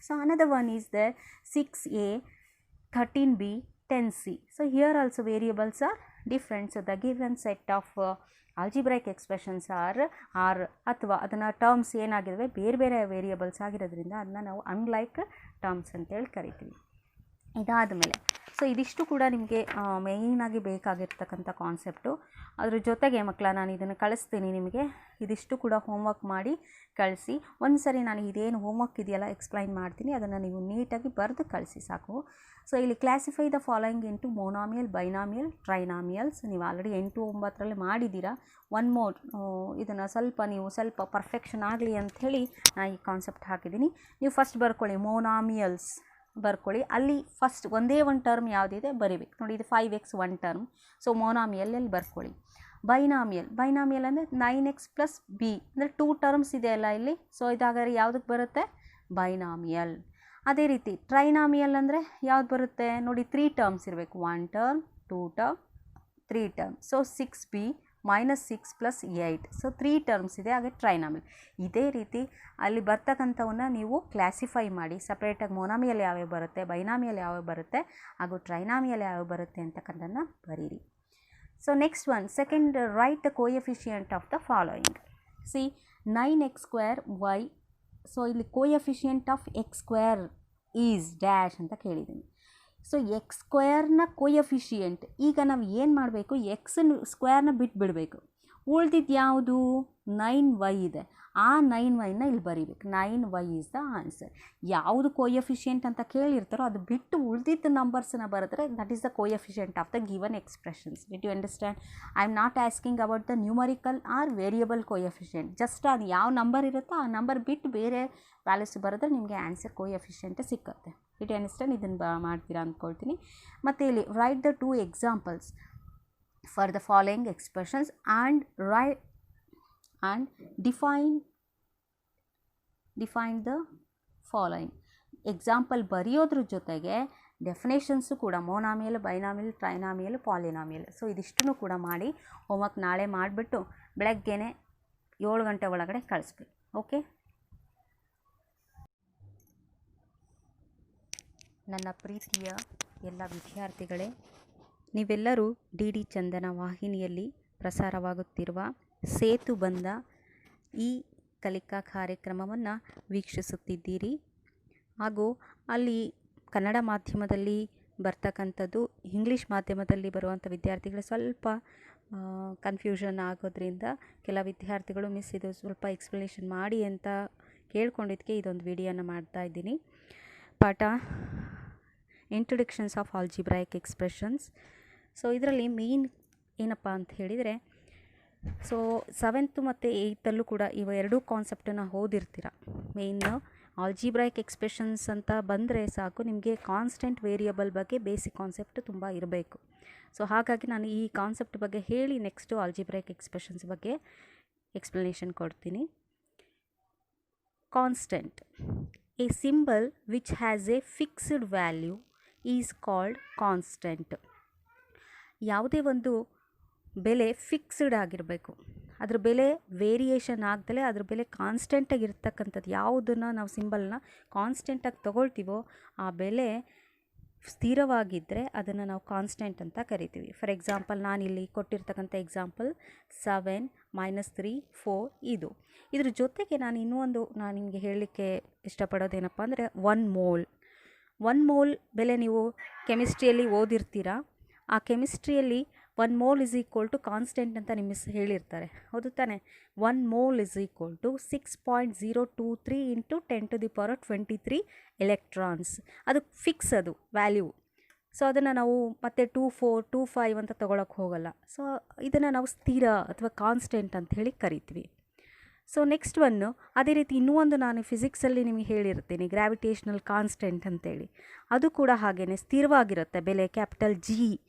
So another one is there 6A, 13B, 10C. So here also variables are different. So the given set of algebraic expressions are ಅಥವಾ ಅದನ್ನು terms ಏನಾಗಿದ್ದಾವೆ ಬೇರೆ ಬೇರೆ variables ಆಗಿರೋದ್ರಿಂದ ಅದನ್ನ ನಾವು unlike terms ಅಂತೇಳಿ ಕರಿತೀವಿ. ಇದಾದ ಮೇಲೆ ಸೊ ಇದಿಷ್ಟು ಕೂಡ ನಿಮಗೆ ಮೇಯ್ನಾಗಿ ಬೇಕಾಗಿರ್ತಕ್ಕಂಥ ಕಾನ್ಸೆಪ್ಟು. ಅದ್ರ ಜೊತೆಗೆ ಮಕ್ಕಳ ನಾನು ಇದನ್ನು ಕಳಿಸ್ತೀನಿ ನಿಮಗೆ. ಇದಿಷ್ಟು ಕೂಡ ಹೋಮ್ವರ್ಕ್ ಮಾಡಿ ಕಳಿಸಿ. ಒಂದು ಸರಿ ನಾನು ಇದೇನು ಹೋಮ್ವರ್ಕ್ ಇದೆಯಲ್ಲ ಎಕ್ಸ್ಪ್ಲೈನ್ ಮಾಡ್ತೀನಿ, ಅದನ್ನು ನೀವು ನೀಟಾಗಿ ಬರೆದು ಕಳಿಸಿ ಸಾಕು. ಸೊ ಇಲ್ಲಿ classify the following into monomial, binomial, trinomials. ನೀವು ಆಲ್ರೆಡಿ 8, 9ರಲ್ಲಿ ಮಾಡಿದ್ದೀರಾ. ಒನ್ ಮೋರ್ ಇದನ್ನು ಸ್ವಲ್ಪ ಪರ್ಫೆಕ್ಷನ್ ಆಗಲಿ ಅಂಥೇಳಿ ನಾನು ಈ ಕಾನ್ಸೆಪ್ಟ್ ಹಾಕಿದ್ದೀನಿ. ನೀವು ಫಸ್ಟ್ ಬರ್ಕೊಳ್ಳಿ, ಮೊನಾಮಿಯಲ್ಸ್ ಬರ್ಕೊಳ್ಳಿ. ಅಲ್ಲಿ ಫಸ್ಟ್ ಒಂದೇ ಒಂದು ಟರ್ಮ್ ಯಾವುದಿದೆ ಬರಿಬೇಕು ನೋಡಿ. ಇದು 5x ಒನ್ ಟರ್ಮ್. ಸೊ ಮೊನಾಮಿಯಲಲ್ಲಿ ಬರ್ಕೊಳ್ಳಿ. ಬೈನಾಮಿಯಲ್ ಅಂದರೆ 9x + b ಅಂದರೆ 2 ಟರ್ಮ್ಸ್ ಇದೆ ಅಲ್ಲ ಇಲ್ಲಿ. ಸೊ ಇದಾದರೆ ಯಾವುದಕ್ಕೆ ಬರುತ್ತೆ? ಬೈನಾಮಿಯಲ್. ಅದೇ ರೀತಿ ಟ್ರೈನಾಮಿಯಲ್ ಅಂದರೆ ಯಾವ್ದು ಬರುತ್ತೆ ನೋಡಿ? 3 ಟರ್ಮ್ಸ್ ಇರಬೇಕು. 1 term, 2 term, 3 term. So 6b -6 + 8. So 3 terms ಇದೆ, ಹಾಗೆ ಟ್ರೈನಾಮಿಯಲ್. ಇದೇ ರೀತಿ ಅಲ್ಲಿ ಬರ್ತಕ್ಕಂಥವನ್ನ ನೀವು ಕ್ಲಾಸಿಫೈ ಮಾಡಿ ಸಪ್ರೇಟಾಗಿ ಮೊನಾಮಿಯಲ್ ಯಾವ್ಯಾವ ಬರುತ್ತೆ, ಬೈನಾಮಿಯಲ್ ಯಾವ್ಯಾವ ಬರುತ್ತೆ, ಹಾಗೂ ಟ್ರೈನಾಮಿಯಲ್ ಯಾವ್ಯಾವ ಬರುತ್ತೆ ಅಂತಕ್ಕಂಥದ್ದನ್ನು ಬರೀರಿ. So next one, second, write the coefficient of the following. See 9x² y. So ಇಲ್ಲಿ coefficient of x² is dash ಅಂತ ಕೇಳಿದ್ದೀನಿ. ಸೊ x² ಕೋಎಫಿಷಿಯಂಟ್ ಈಗ ನಾವು ಏನು ಮಾಡಬೇಕು? x² ಬಿಟ್ಬಿಡಬೇಕು. ಉಳಿದಿದ್ದು ಯಾವುದು? 9y ಇದೆ. ಆ 9yನ ಇಲ್ಲಿ ಬರೀಬೇಕು. 9y is the answer. ಯಾವುದು ಕೋಎಫಿಷಿಯಂಟ್ ಅಂತ ಕೇಳಿರ್ತಾರೋ ಅದು ಬಿಟ್ಟು ಉಳಿದಿದ್ದ ನಂಬರ್ಸನ್ನ ಬರೆದ್ರೆ that is the coefficient of the given expressions. Did you understand? I am not asking about the numerical or variable coefficient. Just ಅದು ಯಾವ ನಂಬರ್ ಇರುತ್ತೋ ಆ ನಂಬರ್ ಬಿಟ್ಟು ಬೇರೆ ವ್ಯಾಲ್ಯೂಸ್ ಬರೆದ್ರೆ ನಿಮಗೆ ಆನ್ಸರ್ ಕೋಎಫಿಷಿಯಂಟ್ ಸಿಕ್ಕುತ್ತೆ. Did you understand? ಇದನ್ನು ಮಾಡ್ತೀರಾ ಅಂದ್ಕೊಳ್ತೀನಿ. ಮತ್ತು ಇಲ್ಲಿ right the 2 examples for the following expressions and write and define the following. Example ಬರೆಯೋದ್ರ ಜೊತೆಗೆ ಡೆಫಿನೇಷನ್ಸು ಕೂಡ monomial, binomial, trinomial, polynomial. So ಇದಿಷ್ಟನ್ನು ಕೂಡ ಮಾಡಿ ಹೋಮ್ವರ್ಕ್ ನಾಳೆ ಮಾಡಿಬಿಟ್ಟು ಬೆಳಗ್ಗೆನೆ 7 ಗಂಟೆ ಒಳಗಡೆ ಕಳಿಸ್ಬೇಕು. ಓಕೆ. ನನ್ನ ಪ್ರೀತಿಯ ಎಲ್ಲ ವಿದ್ಯಾರ್ಥಿಗಳೇ, ನೀವೆಲ್ಲರೂ DD ಚಂದನ ವಾಹಿನಿಯಲ್ಲಿ ಪ್ರಸಾರವಾಗುತ್ತಿರುವ ಸೇತು ಬಂಧ ಈ ಕಲಿಕಾ ಕಾರ್ಯಕ್ರಮವನ್ನು ವೀಕ್ಷಿಸುತ್ತಿದ್ದೀರಿ. ಹಾಗೂ ಅಲ್ಲಿ ಕನ್ನಡ ಮಾಧ್ಯಮದಲ್ಲಿ ಬರ್ತಕ್ಕಂಥದ್ದು, ಇಂಗ್ಲೀಷ್ ಮಾಧ್ಯಮದಲ್ಲಿ ಬರುವಂಥ ವಿದ್ಯಾರ್ಥಿಗಳು ಸ್ವಲ್ಪ ಕನ್ಫ್ಯೂಷನ್ ಆಗೋದ್ರಿಂದ ಕೆಲ ವಿದ್ಯಾರ್ಥಿಗಳು ಮಿಸ್ ಇದು ಸ್ವಲ್ಪ ಎಕ್ಸ್ಪ್ಲನೇಷನ್ ಮಾಡಿ ಅಂತ ಕೇಳ್ಕೊಂಡಿದ್ದಕ್ಕೆ ಇದೊಂದು ವಿಡಿಯೋನ ಮಾಡ್ತಾ ಇದ್ದೀನಿ. ಪಾಠ introductions of algebraic expressions. So ಇದರಲ್ಲಿ ಮೇಯ್ನ್ ಏನಪ್ಪ ಅಂತ ಹೇಳಿದರೆ, ಸೊ 7th ಮತ್ತು 8th ಕೂಡ ಇವ ಎರಡೂ ಕಾನ್ಸೆಪ್ಟನ್ನು ಓದಿರ್ತೀರ. ಮೇಯ್ನ್ ಆಲ್ಜಿಬ್ರಾಯಿಕ್ ಎಕ್ಸ್ಪ್ರೆಷನ್ಸ್ ಅಂತ ಬಂದರೆ ಸಾಕು, ನಿಮಗೆ ಕಾನ್ಸ್ಟೆಂಟ್ ವೇರಿಯಬಲ್ ಬಗ್ಗೆ ಬೇಸಿಕ್ ಕಾನ್ಸೆಪ್ಟ್ ತುಂಬ ಇರಬೇಕು. ಸೊ ಹಾಗಾಗಿ ನಾನು ಈ ಕಾನ್ಸೆಪ್ಟ್ ಬಗ್ಗೆ ಹೇಳಿ ನೆಕ್ಸ್ಟು ಆಲ್ಜಿಬ್ರಾಯಿಕ್ ಎಕ್ಸ್ಪ್ರೆಷನ್ಸ್ ಬಗ್ಗೆ ಎಕ್ಸ್ಪ್ಲನೇಷನ್ ಕೊಡ್ತೀನಿ. Constant, A symbol which has A fixed value is called constant. ಯಾವುದೇ ಒಂದು ಬೆಲೆ ಫಿಕ್ಸ್ಡ್ ಆಗಿರಬೇಕು, ಅದ್ರ ಬೆಲೆ ವೇರಿಯೇಷನ್ ಆಗದಲೇ ಅದ್ರ ಬೆಲೆ ಕಾನ್ಸ್ಟೆಂಟಾಗಿ ಇರ್ತಕ್ಕಂಥದ್ದು. ಯಾವುದನ್ನು ನಾವು ಸಿಂಬಲ್ನ ಕಾನ್ಸ್ಟೆಂಟಾಗಿ ತೊಗೊಳ್ತೀವೋ ಆ ಬೆಲೆ ಸ್ಥಿರವಾಗಿದ್ದರೆ ಅದನ್ನು ನಾವು ಕಾನ್ಸ್ಟೆಂಟ್ ಅಂತ ಕರಿತೀವಿ. ಫಾರ್ ಎಕ್ಸಾಂಪಲ್ ನಾನಿಲ್ಲಿ ಕೊಟ್ಟಿರ್ತಕ್ಕಂಥ ಎಕ್ಸಾಂಪಲ್ 7 - 3 4 ಇದು. ಇದ್ರ ಜೊತೆಗೆ ನಾನು ನಿಮಗೆ ಹೇಳಲಿಕ್ಕೆ ಇಷ್ಟಪಡೋದೇನಪ್ಪ ಅಂದರೆ 1 ಮೋಲ್. 1 ಮೋಲ್ ಬೆಲೆ ನೀವು ಕೆಮಿಸ್ಟ್ರಿಯಲ್ಲಿ ಓದಿರ್ತೀರ. ಆ ಕೆಮಿಸ್ಟ್ರಿಯಲ್ಲಿ 1 mole is equal to constant ಅಂತ ನಿಮ್ಮ ಹೇಳಿರ್ತಾರೆ, ಹೌದು ತಾನೆ? 1 mole is equal to 6.023 × 10⁻23 electrons. ಅದು ಫಿಕ್ಸ್, ಅದು ವ್ಯಾಲ್ಯೂ. ಸೊ ಅದನ್ನು ನಾವು ಮತ್ತೆ 24, 25 ಅಂತ ತೊಗೊಳಕ್ಕೆ ಹೋಗಲ್ಲ. ಸೊ ಇದನ್ನು ನಾವು ಸ್ಥಿರ ಅಥವಾ ಕಾನ್ಸ್ಟೆಂಟ್ ಅಂತ ಹೇಳಿ ಕರಿತೀವಿ. ಸೊ ನೆಕ್ಸ್ಟ್ ಒನ್ನು, ಅದೇ ರೀತಿ ಇನ್ನೂ ಒಂದು ನಾನು ಫಿಸಿಕ್ಸಲ್ಲಿ ನಿಮಗೆ ಹೇಳಿರ್ತೀನಿ, ಗ್ರಾವಿಟೇಷ್ನಲ್ ಕಾನ್ಸ್ಟೆಂಟ್ ಅಂತೇಳಿ. ಅದು ಕೂಡ ಹಾಗೆಯೇ ಸ್ಥಿರವಾಗಿರುತ್ತೆ ಬೆಲೆ. Capital G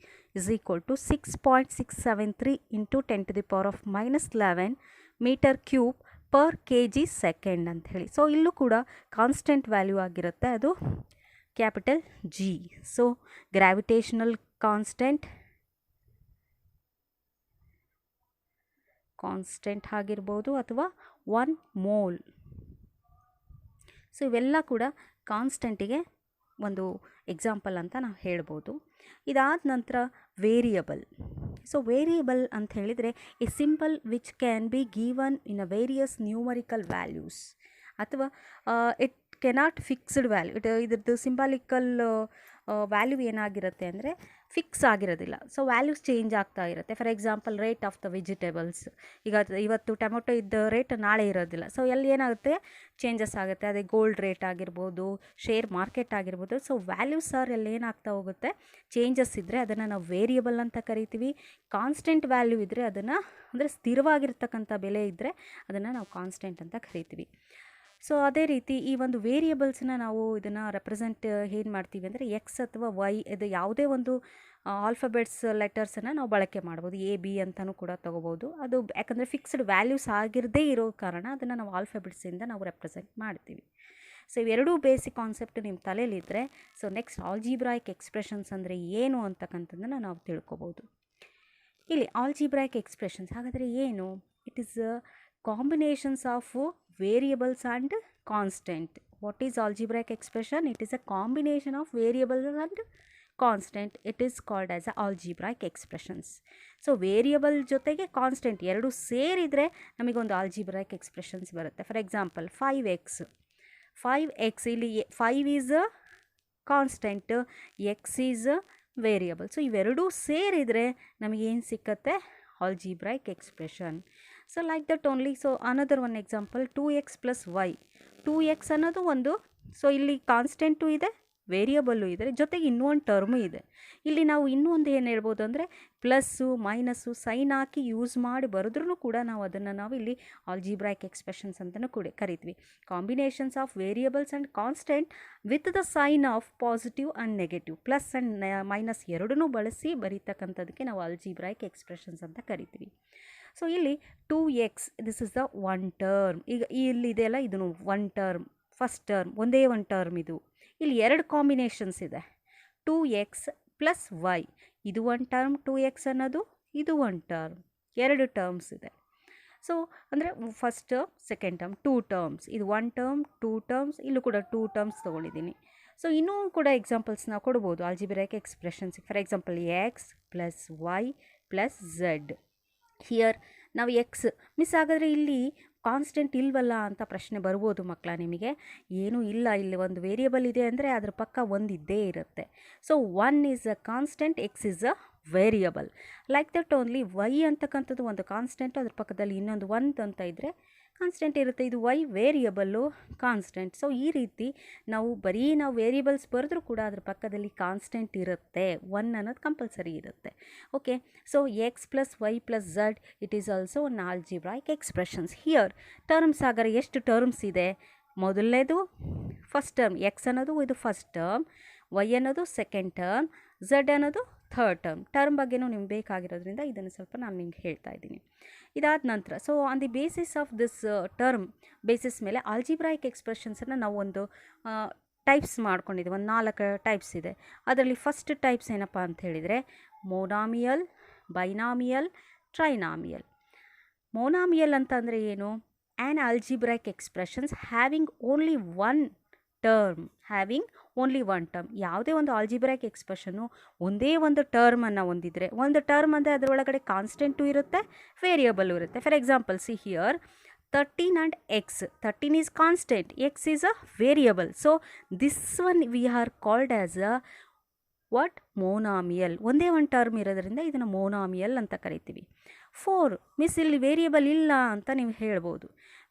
is equal to 6.673 × 10⁻11 m³ per kg second ಅಂತ ಹೇಳಿ. ಸೊ ಇಲ್ಲೂ ಕೂಡ ಕಾನ್ಸ್ಟೆಂಟ್ ವ್ಯಾಲ್ಯೂ ಆಗಿರುತ್ತೆ, ಅದು capital G. So gravitational constant ಆಗಿರ್ಬೋದು ಅಥವಾ 1 ಮೋಲ್. ಸೊ ಇವೆಲ್ಲ ಕೂಡ ಕಾನ್ಸ್ಟೆಂಟಿಗೆ ಒಂದು ಎಕ್ಸಾಂಪಲ್ ಅಂತ ನಾವು ಹೇಳ್ಬೋದು. ಇದಾದ ನಂತರ ವೇರಿಯಬಲ್. ಸೊ ವೇರಿಯಬಲ್ ಅಂತ ಹೇಳಿದರೆ A symbol which can be given in a various numerical values ಅಥವಾ ಇಟ್ ಕೆನಾಟ್ ಫಿಕ್ಸ್ಡ್ ವ್ಯಾಲ್ಯೂ. ಇದ್ರದ್ದು ಸಿಂಬಾಲಿಕಲ್ ವ್ಯಾಲ್ಯೂ ಏನಾಗಿರುತ್ತೆ ಅಂದರೆ ಫಿಕ್ಸ್ ಆಗಿರೋದಿಲ್ಲ. ಸೊ ವ್ಯಾಲ್ಯೂಸ್ ಚೇಂಜ್ ಆಗ್ತಾ ಇರುತ್ತೆ. For example rate of the vegetables, ಈಗ ಇವತ್ತು ಟೊಮೆಟೊ ಇದ್ದ ರೇಟ್ ನಾಳೆ ಇರೋದಿಲ್ಲ. ಸೊ ಎಲ್ಲಿ ಏನಾಗುತ್ತೆ, ಚೇಂಜಸ್ ಆಗುತ್ತೆ. ಅದೇ ಗೋಲ್ಡ್ ರೇಟ್ ಆಗಿರ್ಬೋದು, ಶೇರ್ ಮಾರ್ಕೆಟ್ ಆಗಿರ್ಬೋದು. ಸೊ ವ್ಯಾಲ್ಯೂಸ್ ಎಲ್ಲಿ ಏನಾಗ್ತಾ ಹೋಗುತ್ತೆ, ಚೇಂಜಸ್ ಇದ್ದರೆ ಅದನ್ನು ನಾವು ವೇರಿಯಬಲ್ ಅಂತ ಕರಿತೀವಿ. ಕಾನ್ಸ್ಟೆಂಟ್ ವ್ಯಾಲ್ಯೂ ಇದ್ದರೆ ಅದನ್ನು, ಅಂದರೆ ಸ್ಥಿರವಾಗಿರ್ತಕ್ಕಂಥ ಬೆಲೆ ಇದ್ದರೆ ಅದನ್ನು ನಾವು ಕಾನ್ಸ್ಟೆಂಟ್ ಅಂತ ಕರಿತೀವಿ. ಸೊ ಅದೇ ರೀತಿ ಈ ಒಂದು ವೇರಿಯಬಲ್ಸ್ನ ನಾವು ಇದನ್ನು ರೆಪ್ರೆಸೆಂಟ್ ಏನು ಮಾಡ್ತೀವಿ ಅಂದರೆ ಎಕ್ಸ್ ಅಥವಾ ವೈ, ಇದು ಯಾವುದೇ ಒಂದು ಆಲ್ಫಾಬೆಟ್ಸ್ ಲೆಟರ್ಸನ್ನು ನಾವು ಬಳಕೆ ಮಾಡ್ಬೋದು. ಎ ಬಿ ಅಂತಲೂ ಕೂಡ ತೊಗೋಬೋದು. ಅದು ಯಾಕಂದರೆ ಫಿಕ್ಸ್ಡ್ ವ್ಯಾಲ್ಯೂಸ್ ಆಗಿರದೇ ಇರೋ ಕಾರಣ ಅದನ್ನು ನಾವು ಆಲ್ಫಾಬೆಟ್ಸಿಂದ ನಾವು ರೆಪ್ರೆಸೆಂಟ್ ಮಾಡ್ತೀವಿ. ಸೊ ಇವೆರಡೂ ಬೇಸಿಕ್ ಕಾನ್ಸೆಪ್ಟ್ ನಿಮ್ಮ ತಲೆಯಲ್ಲಿದ್ದರೆ, ಸೊ ನೆಕ್ಸ್ಟ್ ಆಲ್ಜಿಬ್ರಾಯಿಕ್ ಎಕ್ಸ್ಪ್ರೆಷನ್ಸ್ ಅಂದರೆ ಏನು ಅಂತಕ್ಕಂಥದ್ದನ್ನು ನಾವು ತಿಳ್ಕೊಬೋದು. ಇಲ್ಲಿ ಆಲ್ಜಿಬ್ರಾಯಿಕ್ ಎಕ್ಸ್ಪ್ರೆಷನ್ಸ್ ಹಾಗಾದರೆ ಏನು? It is combinations of variables and constant. What is algebraic expression? It is a combination of variables and constant. It is called as a algebraic expressions. So variable ಜೊತೆಗೆ constant ಎರಡು ಸೇರಿದರೆ ನಮಗೊಂದು algebraic expressions ಬರುತ್ತೆ. For example 5x ಇಲ್ಲಿ 5 is constant, x is variable. So ಇವೆರಡೂ ಸೇರಿದರೆ ನಮಗೇನು ಸಿಕ್ಕತ್ತೆ, algebraic expression. So like that only. So another one example 2x plus y. 2x ಅನ್ನೋದು ಒಂದು, ಸೊ ಇಲ್ಲಿ ಕಾನ್ಸ್ಟೆಂಟು ಇದೆ, ವೇರಿಯಬಲ್ಲು ಇದೆ, ಜೊತೆಗೆ ಇನ್ನೂ ಒಂದು ಟರ್ಮು ಇದೆ. ಇಲ್ಲಿ ನಾವು ಇನ್ನೂ ಒಂದು ಏನು ಹೇಳ್ಬೋದು ಅಂದರೆ ಪ್ಲಸ್ಸು ಮೈನಸ್ಸು ಸೈನ್ ಹಾಕಿ ಯೂಸ್ ಮಾಡಿ ಬರೆದ್ರೂ ಕೂಡ ನಾವು ಇಲ್ಲಿ ಆಲ್ಜಿಬ್ರಾಯಿಕ್ ಎಕ್ಸ್ಪ್ರೆಷನ್ಸ್ ಅಂತಲೂ ಕೂಡ ಕರಿತೀವಿ. Combinations of variables and constant with the sign of positive and negative, plus and minus ಎರಡನ್ನೂ ಬಳಸಿ ಬರೀತಕ್ಕಂಥದಕ್ಕೆ ನಾವು ಆಲ್ಜಿಬ್ರಾಯಿಕ್ ಎಕ್ಸ್ಪ್ರೆಷನ್ಸ್ ಅಂತ ಕರಿತೀವಿ. ಸೊ ಇಲ್ಲಿ 2x this is the one term. ಈಗ ಇಲ್ಲಿದೆಯಲ್ಲ ಇದನ್ನು ಒನ್ ಟರ್ಮ್, ಫಸ್ಟ್ ಟರ್ಮ್ ಒಂದೇ ಒಂದು ಟರ್ಮ್. ಇದು ಇಲ್ಲಿ ಎರಡು ಕಾಂಬಿನೇಷನ್ಸ್ ಇದೆ, 2x ಪ್ಲಸ್ ವೈ. ಇದು ಒಂದು ಟರ್ಮ್ 2x ಅನ್ನೋದು, ಇದು ಒಂದು ಟರ್ಮ್, ಎರಡು ಟರ್ಮ್ಸ್ ಇದೆ. ಸೊ ಅಂದರೆ first term second term, 2 terms. ಇದು ಒನ್ ಟರ್ಮ್ 2 ಟರ್ಮ್ಸ್, ಇಲ್ಲೂ ಕೂಡ 2 ಟರ್ಮ್ಸ್ ತೊಗೊಂಡಿದ್ದೀನಿ. ಸೊ ಇನ್ನೂ ಕೂಡ ಎಕ್ಸಾಂಪಲ್ಸ್ ನಾವು ಕೊಡ್ಬೋದು algebraic expressions. For example x plus y plus z. Here ನಾವು ಎಕ್ಸ್ ಮಿಸ್ ಆಗಿದ್ರೆ ಇಲ್ಲಿ ಕಾನ್ಸ್ಟೆಂಟ್ ಇಲ್ವಲ್ಲ ಅಂತ ಪ್ರಶ್ನೆ ಬರ್ಬೋದು ಮಕ್ಕಳ ನಿಮಗೆ. ಏನೂ ಇಲ್ಲ, ಇಲ್ಲಿ ಒಂದು ವೇರಿಯಬಲ್ ಇದೆ ಅಂದರೆ ಅದ್ರ ಪಕ್ಕ ಒಂದು ಇದ್ದೇ ಇರುತ್ತೆ. So 1 is a constant, x is a variable. Like that only y ಅಂತಕ್ಕಂಥದ್ದು ಒಂದು ಕಾನ್ಸ್ಟೆಂಟು, ಅದ್ರ ಪಕ್ಕದಲ್ಲಿ ಇನ್ನೊಂದು 1 ಅಂತ ಇದ್ದರೆ ಕಾನ್ಸ್ಟೆಂಟ್ ಇರುತ್ತೆ. ಇದು ವೈ ವೇರಿಯಬಲ್ಲು ಕಾನ್ಸ್ಟೆಂಟ್. ಸೊ ಈ ರೀತಿ ನಾವು ವೇರಿಯಬಲ್ಸ್ ಬರೆದ್ರೂ ಕೂಡ ಅದ್ರ ಪಕ್ಕದಲ್ಲಿ ಕಾನ್ಸ್ಟೆಂಟ್ ಇರುತ್ತೆ, 1 ಅನ್ನೋದು ಕಂಪಲ್ಸರಿ ಇರುತ್ತೆ. Okay, so x plus y plus z it is also one algebraic expressions. Here terms ಹಾಗಾದ್ರೆ ಎಷ್ಟು ಟರ್ಮ್ಸ್ ಇದೆ? ಮೊದಲನೇದು ಫಸ್ಟ್ ಟರ್ಮ್, ಎಕ್ಸ್ ಅನ್ನೋದು ಇದು ಫಸ್ಟ್ ಟರ್ಮ್, ವೈ ಅನ್ನೋದು ಸೆಕೆಂಡ್ ಟರ್ಮ್, ಝಡ್ ಅನ್ನೋದು ಥರ್ಡ್ ಟರ್ಮ್. ಟರ್ಮ್ ಬಗ್ಗೆನೂ ನಿಮ್ಗೆ ಬೇಕಾಗಿರೋದ್ರಿಂದ ಇದನ್ನು ಸ್ವಲ್ಪ ನಾನು ನಿಮ್ಗೆ ಹೇಳ್ತಾ ಇದ್ದೀನಿ. ಇದಾದ ನಂತರ so on the basis of this term basis ಮೇಲೆ ಆಲ್ಜಿಬ್ರಾಯಿಕ್ ಎಕ್ಸ್ಪ್ರೆಷನ್ಸನ್ನು ನಾವು ಒಂದು ಟೈಪ್ಸ್ ಮಾಡ್ಕೊಂಡಿದ್ದೀವಿ. ಒಂದು 4 ಟೈಪ್ಸ್ ಇದೆ. ಅದರಲ್ಲಿ ಫಸ್ಟ್ ಟೈಪ್ಸ್ ಏನಪ್ಪ ಅಂತ ಹೇಳಿದರೆ ಮೋನಾಮಿಯಲ್, ಬೈನಾಮಿಯಲ್, ಟ್ರೈನಾಮಿಯಲ್. ಮೋನಾಮಿಯಲ್ ಅಂತ ಅಂದರೆ ಏನು? An algebraic expressions having only one term, ಯಾವುದೇ ಒಂದು ಆಲ್ಜಿಬ್ರಾಯಿಕ್ ಎಕ್ಸ್ಪ್ರೆಷನ್ನು ಒಂದೇ ಒಂದು ಟರ್ಮನ್ನು ಹೊಂದಿದ್ರೆ, ಒಂದು ಟರ್ಮ್ ಅಂದರೆ ಅದರೊಳಗಡೆ ಕಾನ್ಸ್ಟೆಂಟು ಇರುತ್ತೆ, ವೇರಿಯಬಲ್ಲು ಇರುತ್ತೆ. For example see here 13 and x. 13 is constant, x is a variable. So this one we are called as a what? ಮೋನಾಮಿಯಲ್. ಒಂದೇ ಒಂದು ಟರ್ಮ್ ಇರೋದ್ರಿಂದ ಇದನ್ನು ಮೋನಾಮಿಯಲ್ ಅಂತ ಕರಿತೀವಿ. 4 ಮಿಸ್ ಇಲ್ಲಿ ವೇರಿಯಬಲ್ ಇಲ್ಲ ಅಂತ ನೀವು ಹೇಳ್ಬೋದು.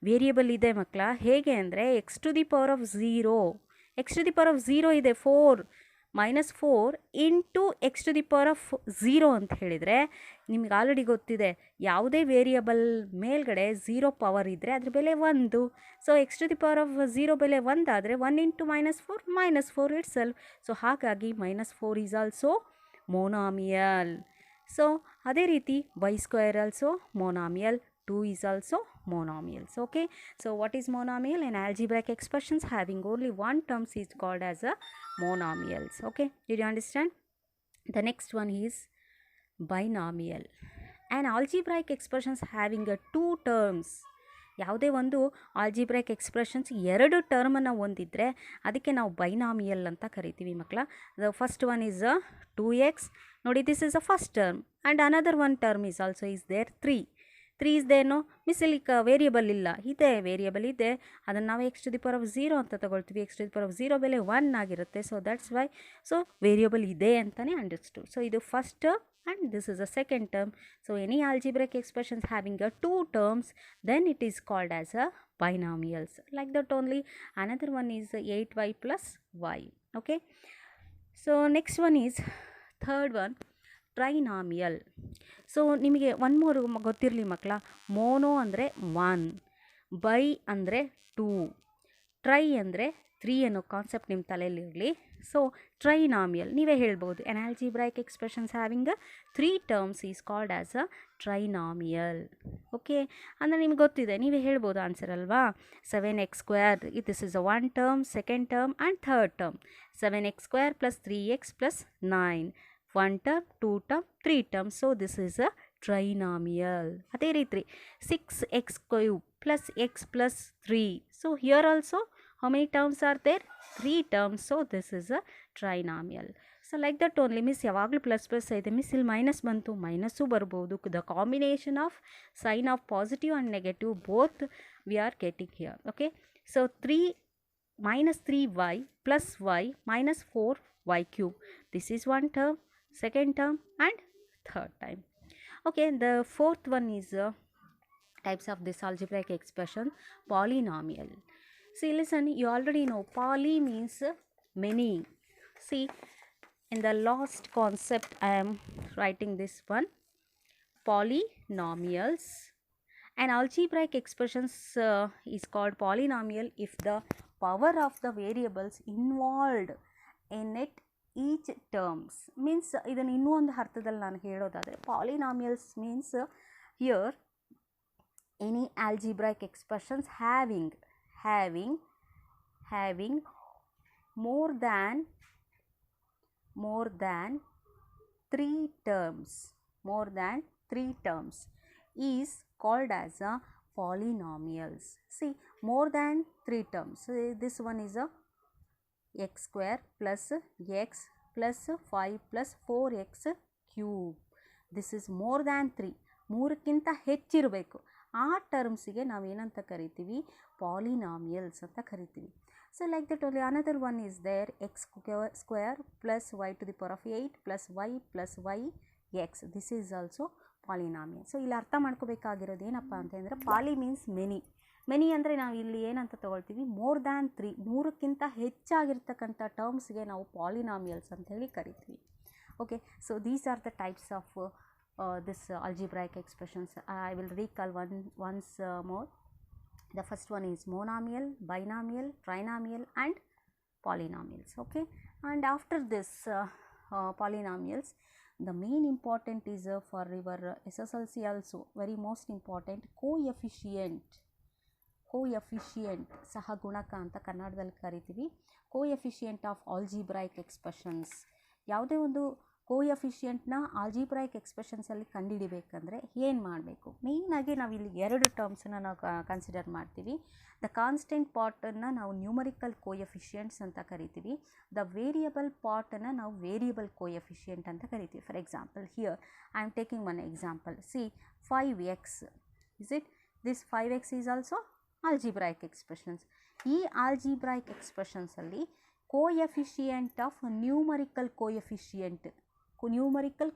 ವೇರಿಯಬಲ್ ಇದೆ ಮಕ್ಕಳ. ಹೇಗೆ ಅಂದರೆ x to the power of 0 ಇದೆ. 4 into x to the power of 0 ಅಂತ ಹೇಳಿದರೆ ನಿಮ್ಗೆ ಆಲ್ರೆಡಿ ಗೊತ್ತಿದೆ, ಯಾವುದೇ ವೇರಿಯಬಲ್ ಮೇಲ್ಗಡೆ 0 ಪವರ್ ಇದ್ದರೆ ಅದ್ರ ಬೆಲೆ 1. So x to the power of 0 ಬೆಲೆ 1 ಆದರೆ 1 ಇಂಟು -4 ಇಟ್ ಸೆಲ್ಫ್. ಸೊ ಹಾಗಾಗಿ -4 ಈಸ್ ಆಲ್ಸೋ ಮೋನಾಮಿಯಲ್. ಸೊ ಅದೇ ರೀತಿ y² also ಮೋನಾಮಿಯಲ್, 2 is also monomials. Okay, so what is monomial? An algebraic expressions having only one terms is called as a monomials. Okay, did you understand? The next one is binomial. An algebraic expressions having a two terms. ಯಾವುದೇ ಒಂದು algebraic expressions ಎರಡು ಟರ್ಮನ್ನು ಹೊಂದಿದ್ರೆ ಅದಕ್ಕೆ ನಾವು binomial ಅಂತ ಕರಿತೀವಿ ಮಕ್ಕಳ. The first one is 2x. ನೋಡಿ, this is a first term and another one term is also is there 3 is ದೇನು ಮಿಸ್ ಇಲ್ಲಿ ವೇರಿಯಬಲ್ ಇಲ್ಲ, ಇದೆ ವೇರಿಯಬಲ್ ಇದೆ, ಅದನ್ನು ನಾವು x⁻0 ಅಂತ ತಗೊಳ್ತೀವಿ. x⁻0 ಬೆಲೆ 1 ಆಗಿರುತ್ತೆ. So that's why so variable ಇದೆ ಅಂತಲೇ ಅಂಡರ್ಸ್ಟುಡ್. ಸೊ ಇದು first term and this is a second term. So any algebraic expressions having a two terms, then it is called as a binomials. Like that only. Another one is 8y plus y. Okay, so next one is third one, trinomial. So ನಿಮಗೆ one more ಗೊತ್ತಿರಲಿ ಮಕ್ಕಳ, mono ಅಂದರೆ 1, by ಅಂದರೆ 2, try ಅಂದರೆ 3 ಅನ್ನೋ concept ನಿಮ್ಮ ತಲೆಯಲ್ಲಿರಲಿ. So trinomial ನೀವೇ ಹೇಳ್ಬೋದು. An algebraic expressions having 3 terms is called as a trinomial. Okay, ಅಂದರೆ ನಿಮ್ಗೆ ಗೊತ್ತಿದೆ, ನೀವೇ ಹೇಳ್ಬೋದು ಆನ್ಸರ್ ಅಲ್ವಾ. 7x², this is a 1 term, second term and third term. 7x² plus 3x plus 9, 1 term, 2 term, 3 terms. So this is a trinomial. ಅದೇ ರೀತಿ 6x³ plus x plus 3. So here also how many terms are there? 3 terms. So this is a trinomial. So like that only. Miss ಯಾವಾಗಲೂ plus ಇದೆ miss, ಇಲ್ಲಿ minus ಬಂತು, minus ಬರ್ಬೋದು. The combination of sine of positive and negative both we are getting here. Okay, so 3 minus 3y plus y minus 4y³. This is one term, second term and third time. Okay, the fourth one is types of this algebraic expression, polynomial. See, listen, you already know poly means many. See, in the last concept I am writing this one, polynomials. An algebraic expressions is called polynomial if the power of the variables involved in it each terms. Means ಇದನ್ನು ಇನ್ನೂ ಒಂದು ಅರ್ಥದಲ್ಲಿ ನಾನು ಹೇಳೋದಾದರೆ, polynomials means here any algebraic expressions having more than 3 terms is called as a polynomials. See, more than 3 terms. So this one is a x² plus x plus 5 plus 4x³. This is more than 3, 3ಕ್ಕಿಂತ ಹೆಚ್ಚಿರಬೇಕು. ಆ ಟರ್ಮ್ಸಿಗೆ ನಾವೇನಂತ ಕರಿತೀವಿ? Polynomials ಅಂತ ಕರಿತೀವಿ. So like that only. Another one is there x² plus y⁸ plus y plus yx. This is also polynomial. So ಇಲ್ಲಿ ಅರ್ಥ ಮಾಡ್ಕೋಬೇಕಾಗಿರೋದು ಏನಪ್ಪ ಅಂತಂದರೆ, ಪಾಲಿ ಮೀನ್ಸ್ ಮೆನಿ ಅಂದರೆ ನಾವು ಇಲ್ಲಿ ಏನಂತ ತೊಗೊಳ್ತೀವಿ? ಮೋರ್ ದ್ಯಾನ್ 3, 3ಕ್ಕಿಂತ ಹೆಚ್ಚಾಗಿರ್ತಕ್ಕಂಥ ಟರ್ಮ್ಸ್ಗೆ ನಾವು ಪಾಲಿನಾಮಿಯಲ್ಸ್ ಅಂತ ಹೇಳಿ ಕರಿತೀವಿ. Okay, so these are the types of this algebraic expressions. I will recall once more. The first one is monomial, binomial, trinomial and polynomials. Okay, and after this polynomials, the main important is for your SSLC also very most important, coefficient ಸಹಗುಣಕ ಅಂತ ಕನ್ನಡದಲ್ಲಿ ಕರಿತೀವಿ. Coefficient of algebraic expressions. ಯಾವುದೇ ಒಂದು ಕೋಎಫಿಷಿಯೆಂಟ್ನ algebraic ಎಕ್ಸ್ಪ್ರೆಷನ್ಸಲ್ಲಿ ಕಂಡುಹಿಡಿಬೇಕಂದ್ರೆ ಏನು ಮಾಡಬೇಕು? ಮೇಯ್ನಾಗಿ ನಾವು ಇಲ್ಲಿ 2 ಟರ್ಮ್ಸನ್ನು ನಾವು ಕನ್ಸಿಡರ್ ಮಾಡ್ತೀವಿ. ದ ಕಾನ್ಸ್ಟೆಂಟ್ ಪಾರ್ಟನ್ನು ನಾವು ನ್ಯೂಮರಿಕಲ್ ಕೋಎಫಿಷಿಯೆಂಟ್ಸ್ ಅಂತ ಕರಿತೀವಿ. ದ ವೇರಿಯಬಲ್ ಪಾರ್ಟನ್ನು ನಾವು ವೇರಿಯಬಲ್ ಕೋಎಫಿಷಿಯೆಂಟ್ ಅಂತ ಕರಿತೀವಿ. For example, here I am taking one example. See 5x, is it? This 5x is also algebraic expressions. ಈ ಆಲ್ಜಿಬ್ರೈಕ್ ಎಕ್ಸ್ಪ್ರೆಷನ್ಸಲ್ಲಿ ಕೋಎಫಿಷಿಯೆಂಟ್ ಆಫ್ ನ್ಯೂಮರಿಕಲ್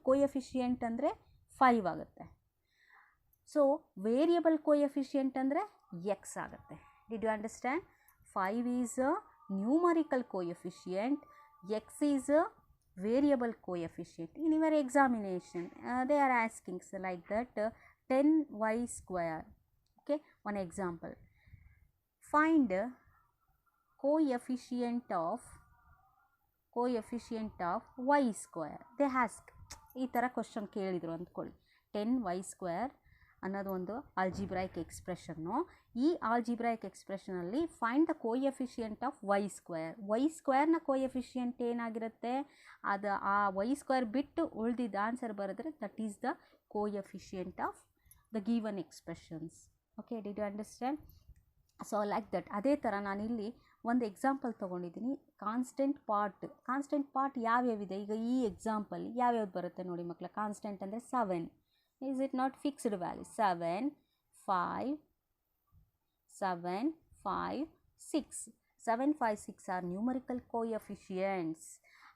ಕೋಎಫಿಷಿಯೆಂಟ್ ಅಂದರೆ 5 ಆಗುತ್ತೆ. ಸೊ ವೇರಿಯಬಲ್ ಕೋಎಫಿಷಿಯೆಂಟ್ ಅಂದರೆ x ಆಗುತ್ತೆ. Did you understand? 5 is a numerical coefficient, x is a variable coefficient. In your examination they are askings like that 10y². Okay, one example. Find coefficient of y². They ask, ಈ ಥರ question ಕೇಳಿದರು ಅಂದ್ಕೊಳ್ಳಿ. 10y² ಅನ್ನೋದು ಒಂದು algebraic expression. ಈ ಆಲ್ಜಿಬ್ರಾಯಿಕ್ ಎಕ್ಸ್ಪ್ರೆಷನಲ್ಲಿ find the coefficient of y ಸ್ಕ್ವೇರ್ನ ಕೋಎಫಿಷಿಯಂಟ್ ಏನಾಗಿರುತ್ತೆ, ಅದು ಆ ವೈ ಸ್ಕ್ವೇರ್ ಬಿಟ್ಟು ಉಳಿದಿದ್ದ ಆನ್ಸರ್ ಬರೆದ್ರೆ that is the coefficient of the given expressions. Okay, did you understand? So like that. ಅದೇ ಥರ ನಾನಿಲ್ಲಿ ಒಂದು ಎಕ್ಸಾಂಪಲ್ ತೊಗೊಂಡಿದ್ದೀನಿ. ಕಾನ್ಸ್ಟೆಂಟ್ ಪಾರ್ಟ್ ಯಾವ್ಯಾವಿದೆ ಈಗ ಈ ಎಕ್ಸಾಂಪಲ್ ಯಾವ್ಯಾವ್ದು ಬರುತ್ತೆ ನೋಡಿ ಮಕ್ಕಳ. ಕಾನ್ಸ್ಟೆಂಟ್ ಅಂದರೆ 7. Is it not fixed value? 7, 5, 6. 7, 5, 6 are numerical coefficients.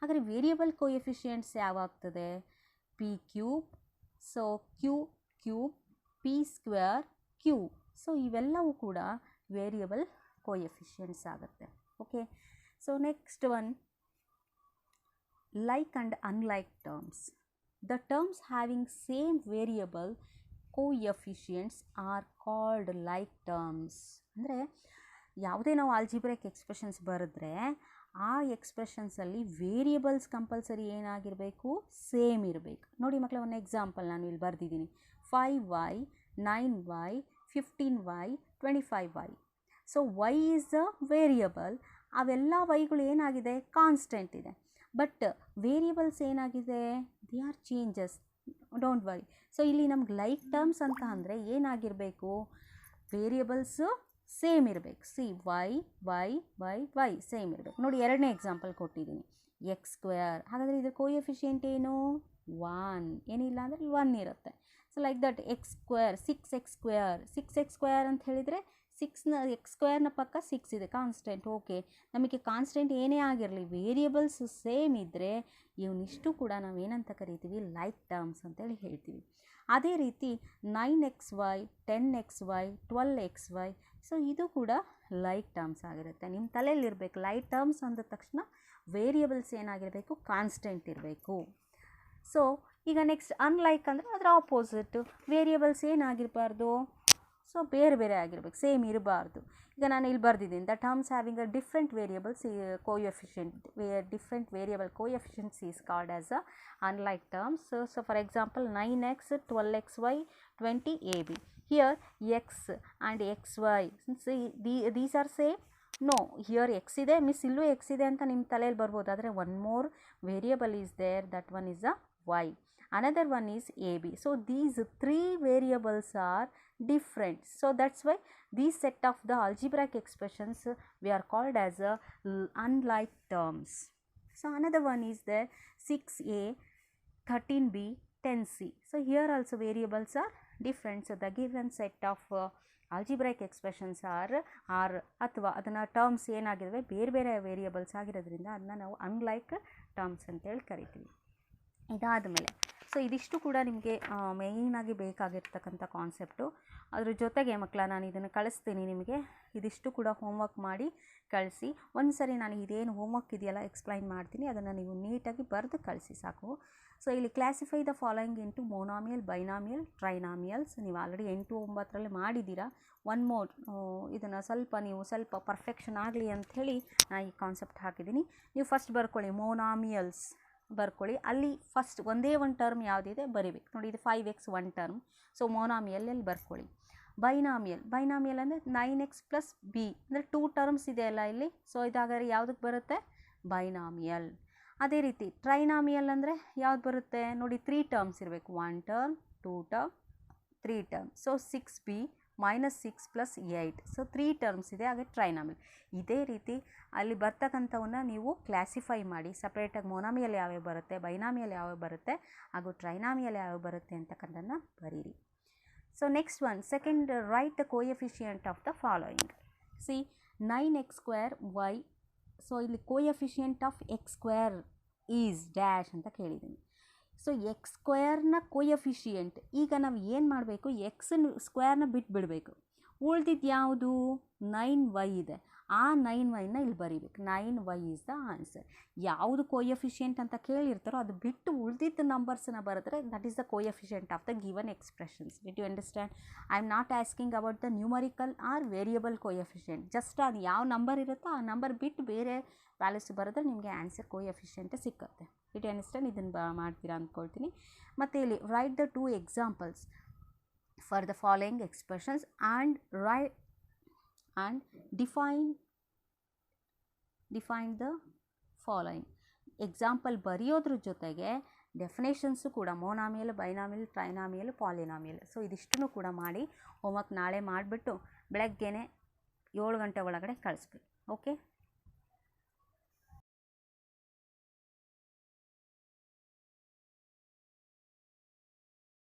ಹಾಗಾದರೆ ವೇರಿಯಬಲ್ ಕೋಎಫಿಷಿಯೆಂಟ್ಸ್ ಯಾವಾಗ್ತದೆ? P cube, so cube, p square, q. So ಇವೆಲ್ಲವೂ ಕೂಡ ವೇರಿಯಬಲ್ ಕೋಎಫಿಷಿಯೆಂಟ್ಸ್ ಆಗುತ್ತೆ. Okay, so next one, like and unlike terms. The terms having same variable coefficients are called like terms. ಅಂದರೆ ಯಾವುದೇ ನಾವು algebraic expressions ಬರೆದ್ರೆ ಆ ಎಕ್ಸ್ಪ್ರೆಷನ್ಸಲ್ಲಿ variables compulsory ಏನಾಗಿರಬೇಕು? Same ಇರಬೇಕು. ನೋಡಿ ಮಕ್ಕಳ, ಒಂದು ಎಕ್ಸಾಂಪಲ್ ನಾನು ಇಲ್ಲಿ ಬರೆದಿದ್ದೀನಿ. 5y, 9y, 15y, 25y. So y is the variable. ಅವೆಲ್ಲ ವೈಗಳು ಏನಾಗಿದೆ? ಕಾನ್ಸ್ಟೆಂಟ್ ಇದೆ. ಬಟ್ ವೇರಿಯಬಲ್ಸ್ ಏನಾಗಿದೆ? They are changes. Don't worry. So ಇಲ್ಲಿ ನಮ್ಗೆ ಲೈಕ್ ಟರ್ಮ್ಸ್ ಅಂತ ಅಂದರೆ ಏನಾಗಿರಬೇಕು? ವೇರಿಯಬಲ್ಸು ಸೇಮ್ ಇರಬೇಕು. ಸಿ ವೈ ಸೇಮ್ ಇರಬೇಕು. ನೋಡಿ, ಎರಡನೇ ಎಕ್ಸಾಂಪಲ್ ಕೊಟ್ಟಿದ್ದೀನಿ. X square. ಹಾಗಾದರೆ ಇದ್ರ ಕೋಎಫಿಷಿಯೆಂಟ್ ಏನು? 1. ಏನಿಲ್ಲ ಅಂದರೆ 1 ಇರುತ್ತೆ. So like that. X square, 6x square ಅಂತ ಹೇಳಿದರೆ 6ನ ಎಕ್ಸ್ ಸ್ಕ್ವೇರ್ನ ಪಕ್ಕ 6 ಇದೆ, ಕಾನ್ಸ್ಟೆಂಟ್. ಓಕೆ, ನಮಗೆ ಕಾನ್ಸ್ಟೆಂಟ್ ಏನೇ ಆಗಿರಲಿ ವೇರಿಯಬಲ್ಸ್ ಸೇಮ್ ಇದ್ದರೆ ಇವನಿಷ್ಟು ಕೂಡ ನಾವು ಏನಂತ ಕರಿತೀವಿ? ಲೈಕ್ ಟರ್ಮ್ಸ್ ಅಂತೇಳಿ ಹೇಳ್ತೀವಿ. ಅದೇ ರೀತಿ 9xy, 10xy, 12xy. ಸೊ ಇದು ಕೂಡ ಲೈಕ್ ಟರ್ಮ್ಸ್ ಆಗಿರುತ್ತೆ. ನಿಮ್ಮ ತಲೆಯಲ್ಲಿರಬೇಕು, ಲೈಕ್ ಟರ್ಮ್ಸ್ ಅಂದ ತಕ್ಷಣ ವೇರಿಯಬಲ್ಸ್ ಏನಾಗಿರಬೇಕು? ಕಾನ್ಸ್ಟೆಂಟ್ ಇರಬೇಕು. ಸೊ ಈಗ ನೆಕ್ಸ್ಟ್ ಅನ್ಲೈಕ್ ಅಂದರೆ ಅದರ ಆಪೋಸಿಟ್. ವೇರಿಯಬಲ್ಸ್ ಏನಾಗಿರಬಾರ್ದು? ಸೊ ಬೇರೆ ಬೇರೆ ಆಗಿರ್ಬೇಕು, ಸೇಮ್ ಇರಬಾರ್ದು. ಈಗ ನಾನು ಇಲ್ಲಿ ಬರೆದಿದ್ದೀನಿ, the terms having a different variables different variable coefficients is called as a unlike terms. So for example 9x, 12xy, 20ab. Here x and xy, these are same? No, here x ಇದೆ, miss ಇಲ್ಲೂ x ಇದೆ ಅಂತ ನಿಮ್ಮ ತಲೆಯಲ್ಲಿ ಬರ್ಬೋದು. ಆದರೆ one more variable is there, that one is a y. Another one is AB. So these 3 variables are different. So that's why these set of the algebraic expressions we are called as unlike terms. So another one is there 6a, 13b, 10c. So here also variables are different. So the given set of algebraic expressions are ಅಥವಾ ಅದನ್ನು terms ಏನಾಗಿದ್ದಾವೆ ಬೇರೆ ಬೇರೆ variables ಆಗಿರೋದ್ರಿಂದ ಅದನ್ನ ನಾವು unlike terms ಅಂತೇಳಿ ಕರಿತೀವಿ. ಇದಾದ ಮೇಲೆ ಸೊ ಇದಿಷ್ಟು ಕೂಡ ನಿಮಗೆ ಮೇಯ್ನಾಗಿ ಬೇಕಾಗಿರ್ತಕ್ಕಂಥ ಕಾನ್ಸೆಪ್ಟು. ಅದ್ರ ಜೊತೆಗೆ ಮಕ್ಕಳ ನಾನು ಇದನ್ನು ಕಳಿಸ್ತೀನಿ ನಿಮಗೆ. ಇದಿಷ್ಟು ಕೂಡ ಹೋಮ್ವರ್ಕ್ ಮಾಡಿ ಕಳಿಸಿ. ಒಂದು ಸರಿ ನಾನು ಇದೇನು ಹೋಮ್ವರ್ಕ್ ಇದೆಯಲ್ಲ ಎಕ್ಸ್ಪ್ಲೈನ್ ಮಾಡ್ತೀನಿ, ಅದನ್ನು ನೀವು ನೀಟಾಗಿ ಬರೆದು ಕಳಿಸಿ ಸಾಕು. ಸೊ ಇಲ್ಲಿ classify the following into monomial, binomial, trinomials. ನೀವು ಆಲ್ರೆಡಿ 8, 9ರಲ್ಲಿ ಮಾಡಿದ್ದೀರಾ. ಒನ್ ಮೋರ್ ಇದನ್ನು ನೀವು ಸ್ವಲ್ಪ ಪರ್ಫೆಕ್ಷನ್ ಆಗಲಿ ಅಂಥೇಳಿ ನಾನು ಈ ಕಾನ್ಸೆಪ್ಟ್ ಹಾಕಿದ್ದೀನಿ. ನೀವು ಫಸ್ಟ್ ಬರ್ಕೊಳ್ಳಿ, ಮೊನಾಮಿಯಲ್ಸ್ ಬರ್ಕೊಳ್ಳಿ. ಅಲ್ಲಿ ಫಸ್ಟ್ ಒಂದೇ ಒಂದು ಟರ್ಮ್ ಯಾವುದಿದೆ ಬರೀಬೇಕು. ನೋಡಿ, ಇದು 5x ಒಂದು ಟರ್ಮ್. ಸೊ ಮೊನಾಮಿಯಲ್ ಬರ್ಕೊಳ್ಳಿ. ಬೈನಾಮಿಯಲ್ ಅಂದರೆ 9x + b ಅಂದರೆ 2 ಟರ್ಮ್ಸ್ ಇದೆಯಲ್ಲ ಇಲ್ಲಿ. ಸೊ ಇದಾದರೆ ಯಾವುದಕ್ಕೆ ಬರುತ್ತೆ? ಬೈನಾಮಿಯಲ್. ಅದೇ ರೀತಿ ಟ್ರೈನಾಮಿಯಲ್ ಅಂದರೆ ಯಾವ್ದು ಬರುತ್ತೆ? ನೋಡಿ, 3 ಟರ್ಮ್ಸ್ ಇರಬೇಕು. 1 term, 2 term, 3 term. So 6b -6 + 8. So 3 terms ಇದೆ, ಹಾಗೆ ಟ್ರೈನಾಮಿಯಲ್. ಇದೇ ರೀತಿ ಅಲ್ಲಿ ಬರ್ತಕ್ಕಂಥವನ್ನ ನೀವು ಕ್ಲಾಸಿಫೈ ಮಾಡಿ ಸಪ್ರೇಟಾಗಿ ಮೊನಾಮಿಯಲ್ ಯಾವ್ಯಾವ ಬರುತ್ತೆ, ಬೈನಾಮಿಯಲ್ ಯಾವ್ಯಾವ ಬರುತ್ತೆ, ಹಾಗೂ ಟ್ರೈನಾಮಿಯಲ್ ಯಾವ್ಯಾವ ಬರುತ್ತೆ ಅಂತಕ್ಕಂಥದ್ದನ್ನು ಬರೀರಿ. So next one, second, write the coefficient of the following. See 9x²y. So ಇಲ್ಲಿ coefficient of x² is dash ಅಂತ ಕೇಳಿದ್ದೀನಿ. ಸೊ x² ಕೋಎಫಿಷಿಯಂಟ್ ಈಗ ನಾವು ಏನು ಮಾಡಬೇಕು? x² ಬಿಟ್ಬಿಡಬೇಕು. ಉಳಿದಿದ್ದು ಯಾವುದು? 9y ಇದೆ. ಆ 9yನ ಇಲ್ಲಿ ಬರೀಬೇಕು. 9y is the answer. ಯಾವುದು ಕೋಎಫಿಷಿಯಂಟ್ ಅಂತ ಕೇಳಿರ್ತಾರೋ ಅದು ಬಿಟ್ಟು ಉಳಿದಿದ್ದ ನಂಬರ್ಸನ್ನ ಬರೆದ್ರೆ that is the coefficient of the given expressions. Did you understand? I am not asking about the numerical or variable coefficient. Just ಅದು ಯಾವ ನಂಬರ್ ಇರುತ್ತೋ ಆ ನಂಬರ್ ಬಿಟ್ಟು ಬೇರೆ ವ್ಯಾಲ್ಯೂಸ್ ಬರೆದ್ರೆ ನಿಮಗೆ ಆನ್ಸರ್ ಕೋಎಫಿಷಿಯಂಟ್ ಸಿಕ್ಕುತ್ತೆ. Did you understand? ಇದನ್ನು ಮಾಡ್ತೀರಾ ಅಂದ್ಕೊಳ್ತೀನಿ. ಮತ್ತು ಇಲ್ಲಿ right the 2 examples. for the following expressions and write and define the following. Example ಬರೆಯೋದ್ರ ಜೊತೆಗೆ ಡೆಫಿನೇಷನ್ಸು ಕೂಡ monomial, binomial, trinomial, polynomial. So ಇದಿಷ್ಟನ್ನು ಕೂಡ ಮಾಡಿ ಹೋಮ್ವರ್ಕ್ ನಾಳೆ ಮಾಡಿಬಿಟ್ಟು ಬೆಳಗ್ಗೆನೇ 7 ಗಂಟೆ ಒಳಗಡೆ ಕಳಿಸ್ಬೇಕು. ಓಕೆ.